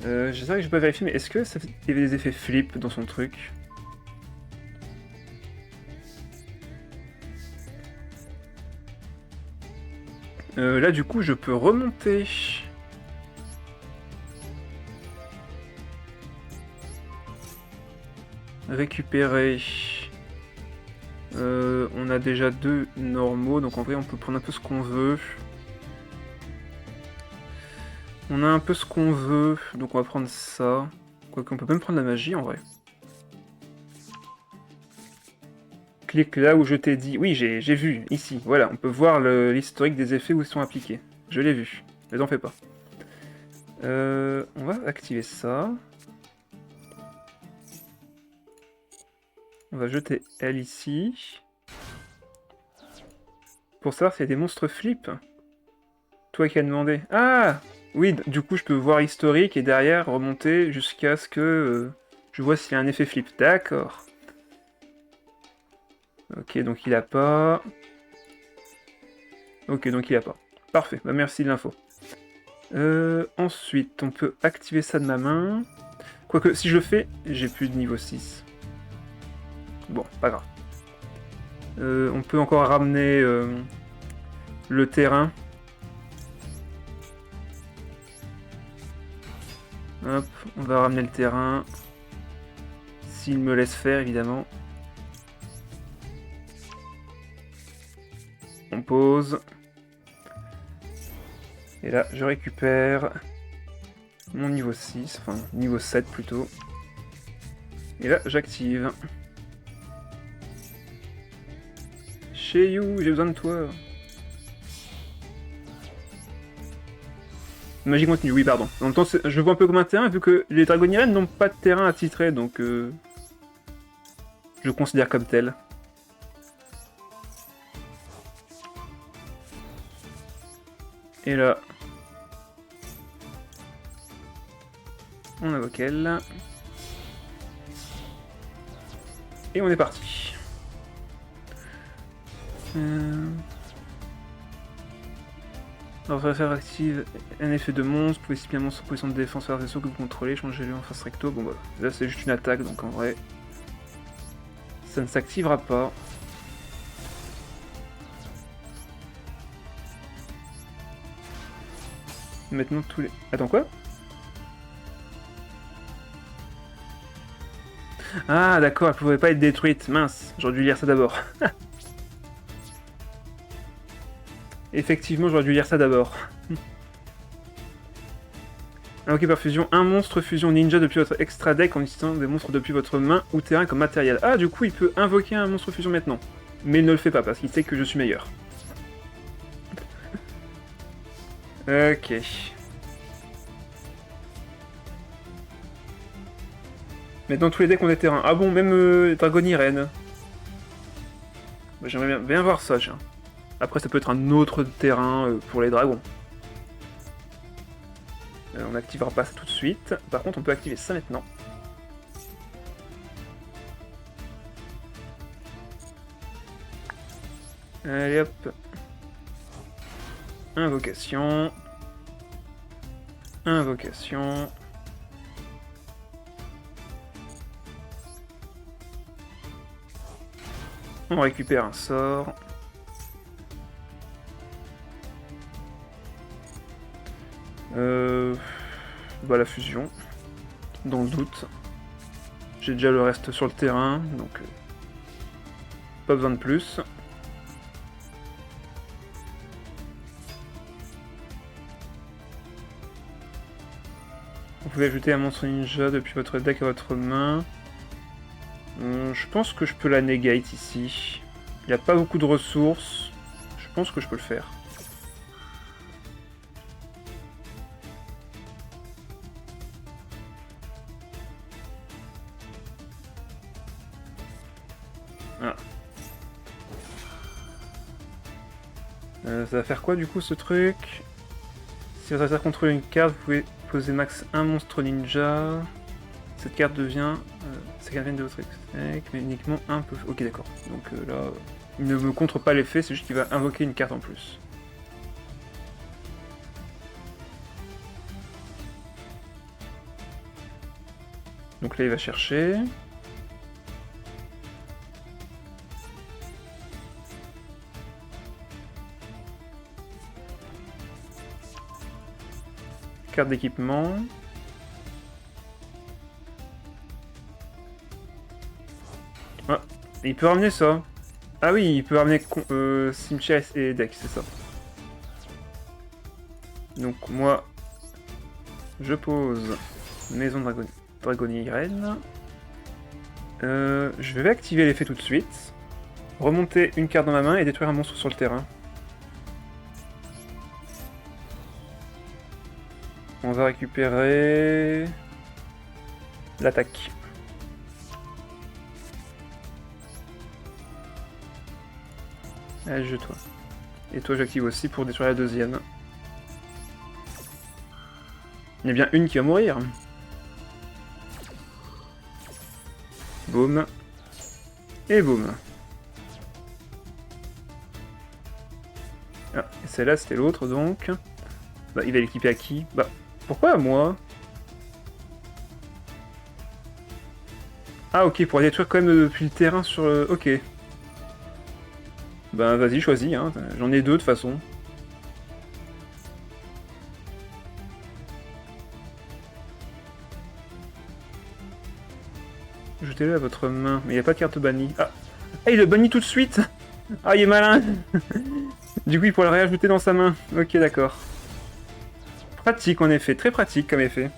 J'espère que j'ai pas vérifié, mais est-ce que il y avait des effets flip dans son truc? Là, du coup, je peux remonter. Récupérer. On a déjà 2 normaux, donc en vrai, on peut prendre un peu ce qu'on veut. On a un peu ce qu'on veut, donc on va prendre ça. Quoique, on peut même prendre la magie, en vrai. Clique là où je t'ai dit... Oui, j'ai vu, ici. Voilà, on peut voir l'historique des effets où ils sont appliqués. Je l'ai vu, mais t'en fais pas. On va activer ça. On va jeter elle ici. pour savoir s'il y a des monstres flip. Toi qui as demandé. Ah oui, du coup, je peux voir historique et derrière remonter jusqu'à ce que je vois s'il y a un effet flip. D'accord. Ok, donc il a pas. Ok, donc il a pas. Parfait, bah merci de l'info. Ensuite, on peut activer ça de ma main. Quoique, si je le fais, j'ai plus de niveau 6. Bon, pas grave. On peut encore ramener le terrain. Hop, on va ramener le terrain. S'il me laisse faire, évidemment. On pose. Et là, je récupère mon niveau 6, enfin niveau 7 plutôt. Et là, j'active. Chez You, j'ai besoin de toi. Magie continue, oui, pardon. En même temps, je vois un peu comme un terrain, vu que les Dragonirènes n'ont pas de terrain attitré, donc je considère comme tel. Et là, on invoque elle. Et on est parti. Alors, on va faire active un effet de monstre. Vous pouvez cibler un monstre en position de défense vers vaisseau que vous contrôlez, changez-le en face recto. Bon bah, là c'est juste une attaque, donc en vrai, ça ne s'activera pas. Maintenant tous les... Attends, quoi? Ah d'accord, elle pouvait pas être détruite. Mince, j'aurais dû lire ça d'abord. Effectivement, j'aurais dû lire ça d'abord. Invoquez par fusion un monstre fusion ninja depuis votre extra deck en utilisant des monstres depuis votre main ou terrain comme matériel. Ah, du coup, il peut invoquer un monstre fusion maintenant. Mais il ne le fait pas parce qu'il sait que je suis meilleur. Ok. Mais dans tous les decks, on a des terrains. Ah bon, même Dragonirène. Bah, j'aimerais bien voir ça, tiens. Après, ça peut être un autre terrain pour les dragons. On n'activera pas ça tout de suite. Par contre, on peut activer ça maintenant. Allez hop. Invocation. Invocation. On récupère un sort. Bah la fusion. Dans le doute. J'ai déjà le reste sur le terrain, donc pas besoin de plus. Vous pouvez ajouter un monstre ninja depuis votre deck à votre main. Je pense que je peux la negate ici. Il n'y a pas beaucoup de ressources. Je pense que je peux le faire. Ah. Ça va faire quoi du coup ce truc? Si votre adversaire contrôle une carte, vous pouvez poser max un monstre ninja. Cette carte devient... cette carte vient de votre deck, mais uniquement un peu... Ok d'accord. Donc là, il ne me contre pas l'effet, c'est juste qu'il va invoquer une carte en plus. Donc là il va chercher. Carte d'équipement. Ah, il peut ramener ça. Ah oui, il peut ramener cimetière et deck, c'est ça. Donc moi, je pose maison Dragonirène. Je vais activer l'effet tout de suite. Remonter une carte dans ma main et détruire un monstre sur le terrain. On va récupérer l'attaque. Allez, jeu-toi. Et toi, j'active aussi pour détruire la deuxième. Il y a bien une qui va mourir. Boum. Et boum. Ah, et celle-là, c'était l'autre, donc. Bah, il va l'équiper à qui? Bah, pourquoi à moi? Ah, ok, pour détruire quand même depuis le terrain sur... Ok. Bah, vas-y, choisis, hein. J'en ai deux, de toute façon. Jetez-le à votre main. Mais il n'y a pas de carte bannie. Ah, ah, il le bannit tout de suite. Ah, il est malin. Du coup, il pourrait le réajouter dans sa main. Ok, d'accord. Pratique, en effet. Très pratique comme effet.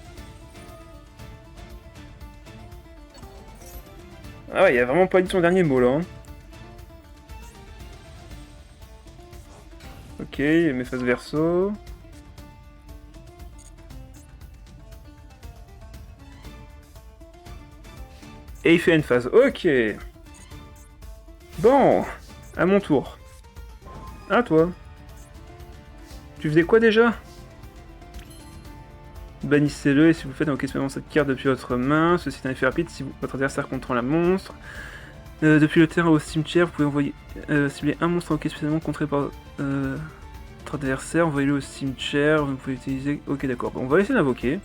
Ah ouais, il a vraiment pas dit son dernier mot, là. Hein. Ok, il met face verso. Et il fait une phase. Ok. Bon, à mon tour. À toi. Tu faisais quoi déjà? Bannissez-le et si vous faites invoquer spécialement cette carte depuis votre main, ceci est un effet rapide si votre adversaire contrôle un monstre. Depuis le terrain au cimetière, vous pouvez envoyer cibler un monstre invoqué spécialement contré par votre adversaire, envoyez-le au cimetière, vous pouvez utiliser... Ok d'accord, bon, on va essayer d'invoquer.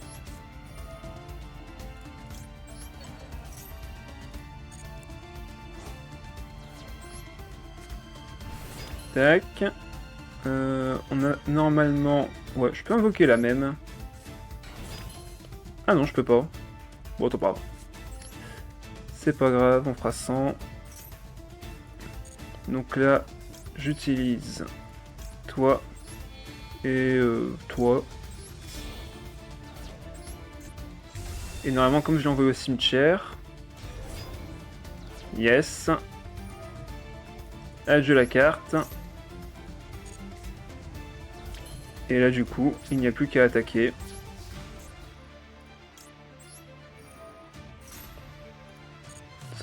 Tac. On a normalement... Ouais, je peux invoquer la même. Ah non, je peux pas. Bon, attends, pardon. C'est pas grave, on fera 100. Donc là, j'utilise toi et toi. Et normalement, comme je l'ai envoyé au cimetière... Yes. Adieu la carte. Et là, du coup, il n'y a plus qu'à attaquer.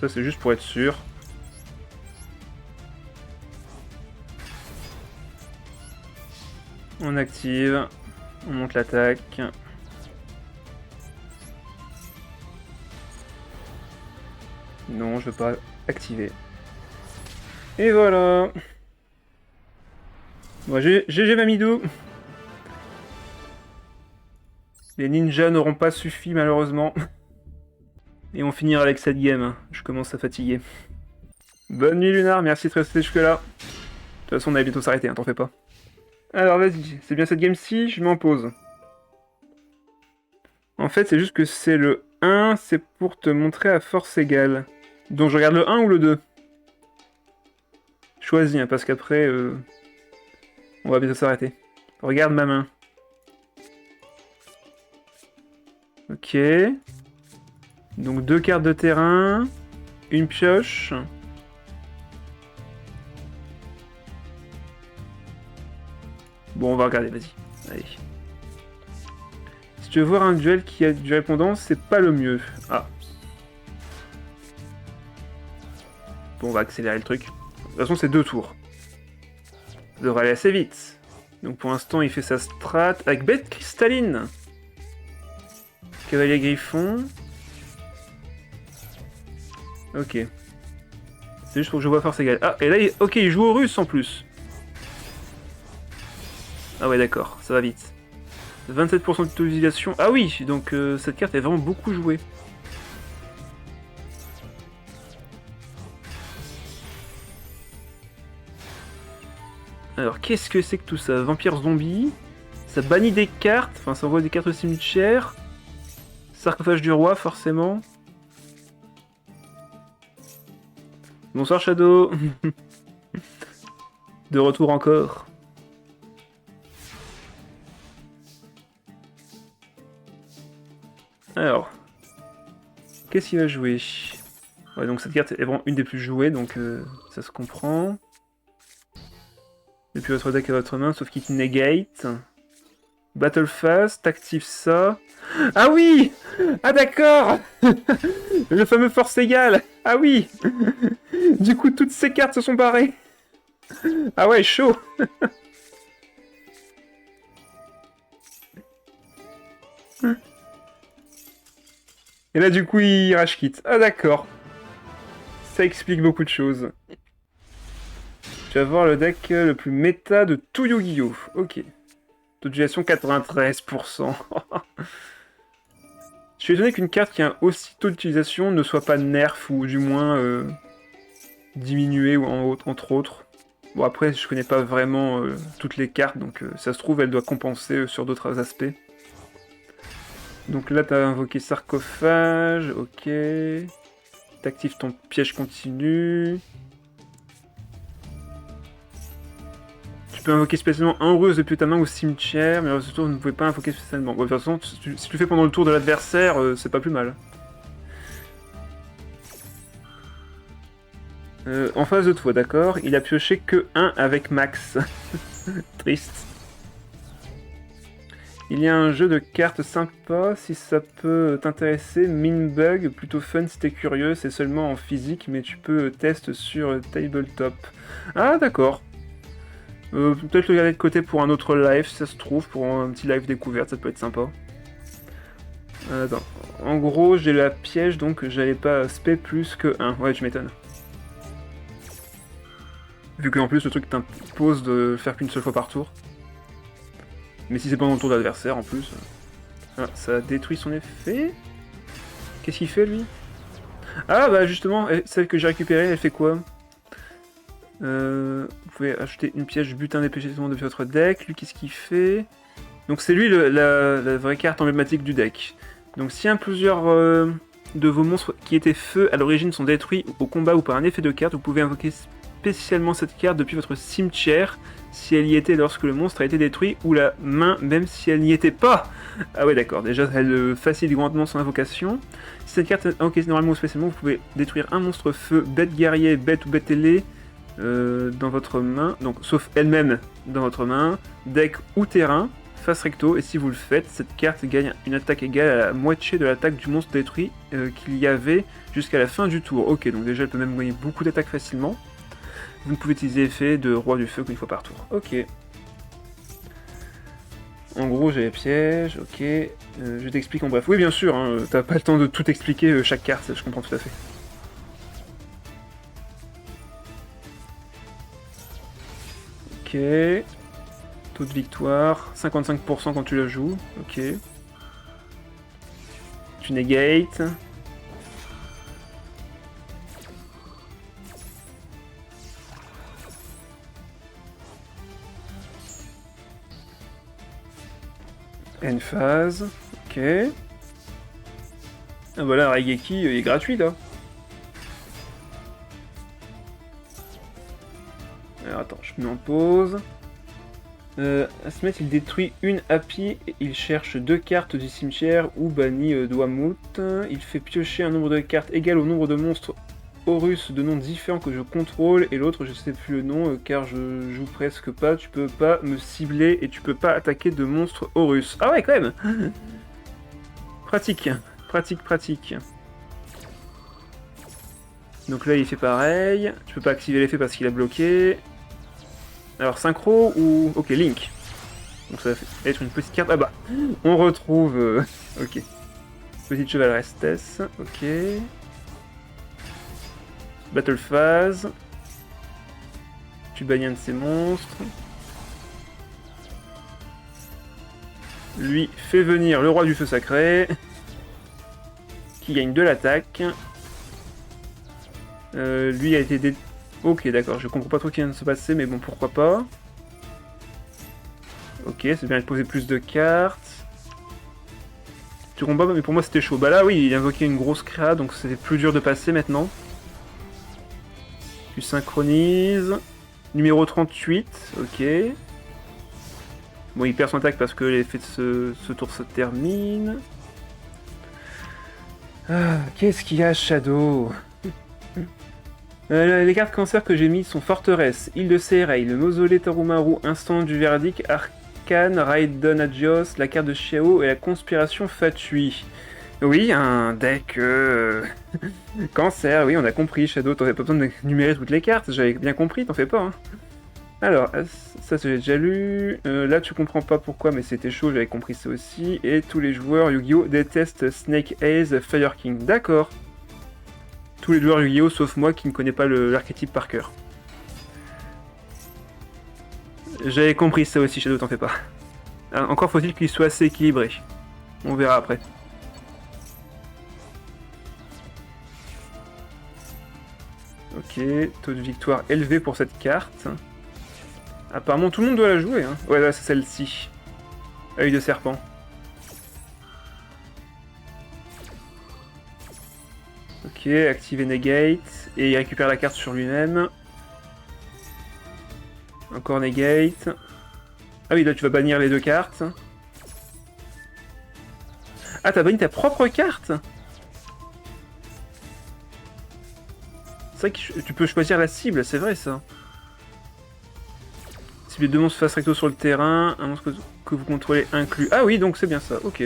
Ça, c'est juste pour être sûr. On active. On monte l'attaque. Non, je veux pas activer. Et voilà. Bon, GG Mamidou. Les ninjas n'auront pas suffi malheureusement. Et on finira avec cette game. Je commence à fatiguer. Bonne nuit Lunar, merci de rester jusque là. De toute façon on allait bientôt s'arrêter, hein, t'en fais pas. Alors vas-y, c'est bien cette game-ci, je m'en pose. En fait c'est juste que c'est le 1, c'est pour te montrer à force égale. Donc je regarde le 1 ou le 2? Choisis, hein, parce qu'après on va bientôt s'arrêter. Regarde ma main. Ok. Donc 2 cartes de terrain, une pioche. Bon, on va regarder, vas-y. Allez. Si tu veux voir un duel qui a du répondant, c'est pas le mieux. Ah. Bon, on va accélérer le truc. De toute façon, c'est 2 tours. Ça devrait aller assez vite. Donc pour l'instant, il fait sa strat avec bête cristalline. Cavalier griffon. Ok. C'est juste pour que je vois force égale. Ah, et là, ok, il joue au russe en plus. Ah ouais, d'accord, ça va vite. 27% d'utilisation. Ah oui, donc cette carte est vraiment beaucoup jouée. Alors, qu'est-ce que c'est que tout ça? Vampire zombie. Ça bannit des cartes. Enfin, ça envoie des cartes au cimetière. Sarcophage du roi, forcément. Bonsoir Shadow. De retour encore. Alors. Qu'est-ce qu'il va jouer? Ouais, donc cette carte est vraiment une des plus jouées, donc ça se comprend. Depuis votre deck à votre main, sauf qu'il negate. Battle Fast, active ça. Ah oui! Ah d'accord! Le fameux force égale! Ah oui! Du coup, toutes ces cartes se sont barrées. Ah ouais, chaud. Et là, du coup, il rage quitte. Ah d'accord. Ça explique beaucoup de choses. Tu vas voir le deck le plus méta de tout Yu-Gi-Oh! Ok. Taux d'utilisation 93%. Je suis étonné qu'une carte qui a un aussi taux d'utilisation ne soit pas nerf ou du moins diminuée entre autres. Bon après je connais pas vraiment toutes les cartes donc ça se trouve elle doit compenser sur d'autres aspects. Donc là t'as invoqué sarcophage, ok. T'actives ton piège continu. Tu peux invoquer spécialement un Heureuse depuis ta main au cimetière, mais ce tour vous ne pouvez pas invoquer spécialement. Bon, de toute façon, si tu le fais pendant le tour de l'adversaire, c'est pas plus mal. En face de toi, d'accord. Il a pioché que 1 avec Max. Triste. Il y a un jeu de cartes sympa, si ça peut t'intéresser. Minbug, plutôt fun si t'es curieux, c'est seulement en physique, mais tu peux tester sur Tabletop. Ah, d'accord. Peut-être le garder de côté pour un autre live, si ça se trouve, pour un petit live découverte, ça peut être sympa. Attends. En gros, j'ai la piège, donc j'allais pas spé plus que 1. Ouais, tu m'étonnes. Vu qu'en plus, le truc t'impose de faire qu'une seule fois par tour. Mais si c'est pendant le tour de l'adversaire, en plus... Ah, ça détruit son effet. Qu'est-ce qu'il fait, lui? Ah, bah justement, celle que j'ai récupérée, elle fait quoi? Vous pouvez acheter une piège butin dépêchement de votre deck. Lui, qu'est-ce qu'il fait? Donc c'est lui la vraie carte emblématique du deck. Donc si plusieurs de vos monstres qui étaient feu à l'origine sont détruits au combat ou par un effet de carte, vous pouvez invoquer spécialement cette carte depuis votre cimetière si elle y était lorsque le monstre a été détruit, ou la main même si elle n'y était pas. Ah ouais d'accord, déjà elle facilite grandement son invocation. Si cette carte est invoquée normalement ou spécialement, vous pouvez détruire un monstre feu, bête guerrier, bête ou bête ailée, dans votre main, donc sauf elle-même dans votre main, deck ou terrain, face recto, et si vous le faites, cette carte gagne une attaque égale à la moitié de l'attaque du monstre détruit qu'il y avait jusqu'à la fin du tour. Ok, donc déjà elle peut même gagner beaucoup d'attaques facilement. Vous ne pouvez utiliser l'effet de roi du feu qu'une fois par tour. Ok. En gros j'ai les pièges, ok. Je t'explique en bref. Oui bien sûr, hein, t'as pas le temps de tout expliquer chaque carte, je comprends tout à fait. Ok. Taux de victoire, 55% quand tu la joues. Ok. Tu négates. End phase. Ok. Ah voilà, Raigeki il est gratuit là. Alors attends, je mets en pause. Asmet, il détruit une happy, il cherche 2 cartes du cimetière ou bannit Dwamout. Il fait piocher un nombre de cartes égal au nombre de monstres Horus de noms différents que je contrôle, et l'autre je sais plus le nom car je joue presque pas. Tu peux pas me cibler et tu peux pas attaquer de monstres Horus. Ah ouais, quand même. Pratique, pratique, pratique. Donc là il fait pareil. Tu peux pas activer l'effet parce qu'il a bloqué. Alors synchro ou... Ok, Link. Donc ça va être une petite carte... Ah bah, on retrouve... Ok. Petite chevaleresse, ok. Battle phase. Tu bannis un de ces monstres. Lui fait venir le roi du feu sacré. Qui gagne de l'attaque. Lui a été... Ok, d'accord, je comprends pas trop ce qui vient de se passer, mais bon, pourquoi pas. Ok, c'est bien de poser plus de cartes. Tu combats, mais pour moi c'était chaud. Bah là, oui, il a invoqué une grosse créa, donc c'était plus dur de passer maintenant. Tu synchronises. Numéro 38, ok. Bon, il perd son attaque parce que l'effet de ce tour se termine. Ah, qu'est-ce qu'il y a, Shadow? Les cartes cancer que j'ai mis sont Forteresse, Île de Seirei, le Mausolée Tarumaru, Instant du Verdict, Arcane, Raiden Agios, la carte de Xiao et la Conspiration Fatui. Oui, un deck cancer, oui, on a compris, Shadow, t'avais pas besoin de numérer toutes les cartes, j'avais bien compris, t'en fais pas. Hein. Alors, ça j'ai déjà lu. Là, tu comprends pas pourquoi, mais c'était chaud, j'avais compris ça aussi. Et tous les joueurs Yu-Gi-Oh! Détestent Snake Eyes Fire King. D'accord. Tous les joueurs Yu-Gi-Oh! Sauf moi qui ne connais pas l'archétype par cœur. J'avais compris ça aussi, Shadow, t'en fais pas. Encore faut-il qu'il soit assez équilibré. On verra après. Ok, taux de victoire élevé pour cette carte. Apparemment tout le monde doit la jouer, hein. Ouais, là c'est celle-ci. Œil de serpent. Ok, activer Negate. Et il récupère la carte sur lui-même. Encore Negate. Ah oui, là tu vas bannir les deux cartes. Ah, t'as banni ta propre carte? C'est vrai que tu peux choisir la cible, c'est vrai ça. Si les deux monstres face recto sur le terrain, un monstre que vous contrôlez inclus. Ah oui, donc c'est bien ça, ok.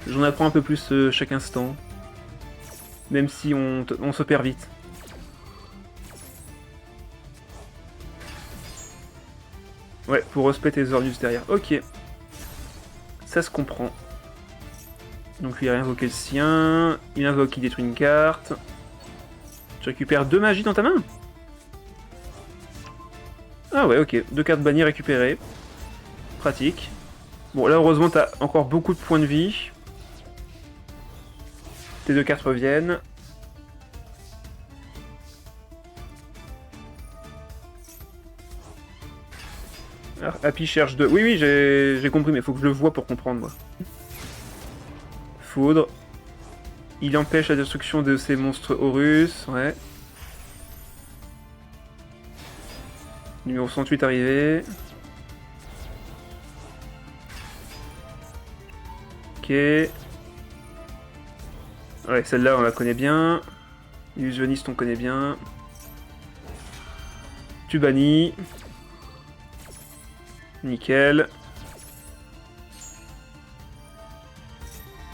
J'en apprends un peu plus chaque instant. Même si on se perd vite. Ouais, pour respect tes ordres derrière. Ok. Ça se comprend. Donc lui il a invoqué le sien. Il invoque, il détruit une carte. Tu récupères 2 magies dans ta main? Ah ouais, ok. 2 cartes bannies récupérées. Pratique. Bon, là, heureusement, t'as encore beaucoup de points de vie. Tes 2 cartes reviennent. Alors, Happy cherche 2. Oui, oui, j'ai compris, mais il faut que je le voie pour comprendre, moi. Foudre. Il empêche la destruction de ces monstres Horus, ouais. Numéro 108 arrivé. Ok. Ouais, celle-là, on la connaît bien. Illusionniste, on connaît bien. Tu bannis. Nickel.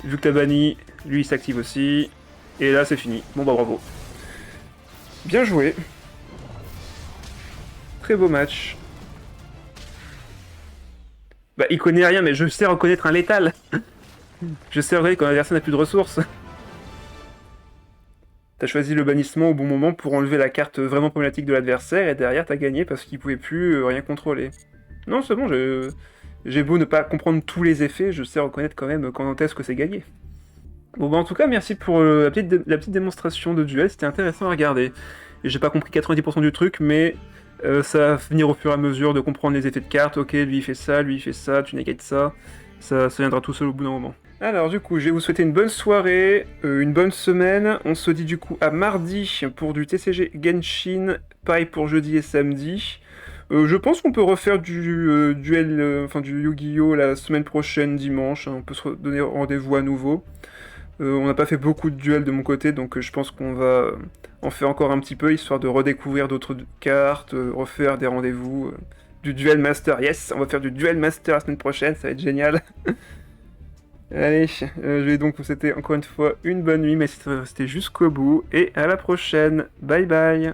Vu que t'as banni, lui il s'active aussi. Et là, c'est fini. Bon bah bravo. Bien joué. Très beau match. Bah, il connaît rien, mais je sais reconnaître un létal. Je sais reconnaître quand l'adversaire n'a plus de ressources. T'as choisi le bannissement au bon moment pour enlever la carte vraiment problématique de l'adversaire, et derrière t'as gagné parce qu'il pouvait plus rien contrôler. Non, c'est bon, j'ai beau ne pas comprendre tous les effets, je sais reconnaître quand même quand est-ce que c'est gagné. Bon bah en tout cas, merci pour la petite démonstration de duel, c'était intéressant à regarder. J'ai pas compris 90% du truc, mais ça va venir au fur et à mesure de comprendre les effets de cartes. Ok, lui il fait ça, tu négates ça. Ça viendra tout seul au bout d'un moment. Alors du coup, je vais vous souhaiter une bonne soirée, une bonne semaine. On se dit du coup à mardi pour du TCG Genshin, pareil pour jeudi et samedi. Je pense qu'on peut refaire du duel, enfin du Yu-Gi-Oh! La semaine prochaine, dimanche. Hein, on peut se donner rendez-vous à nouveau. On n'a pas fait beaucoup de duels de mon côté, donc je pense qu'on va en faire encore un petit peu, histoire de redécouvrir d'autres cartes, refaire des rendez-vous. Du duel master, yes, on va faire du duel master la semaine prochaine, ça va être génial. Allez, je vais donc vous souhaiter encore une fois une bonne nuit, mais c'était jusqu'au bout, et à la prochaine, bye bye.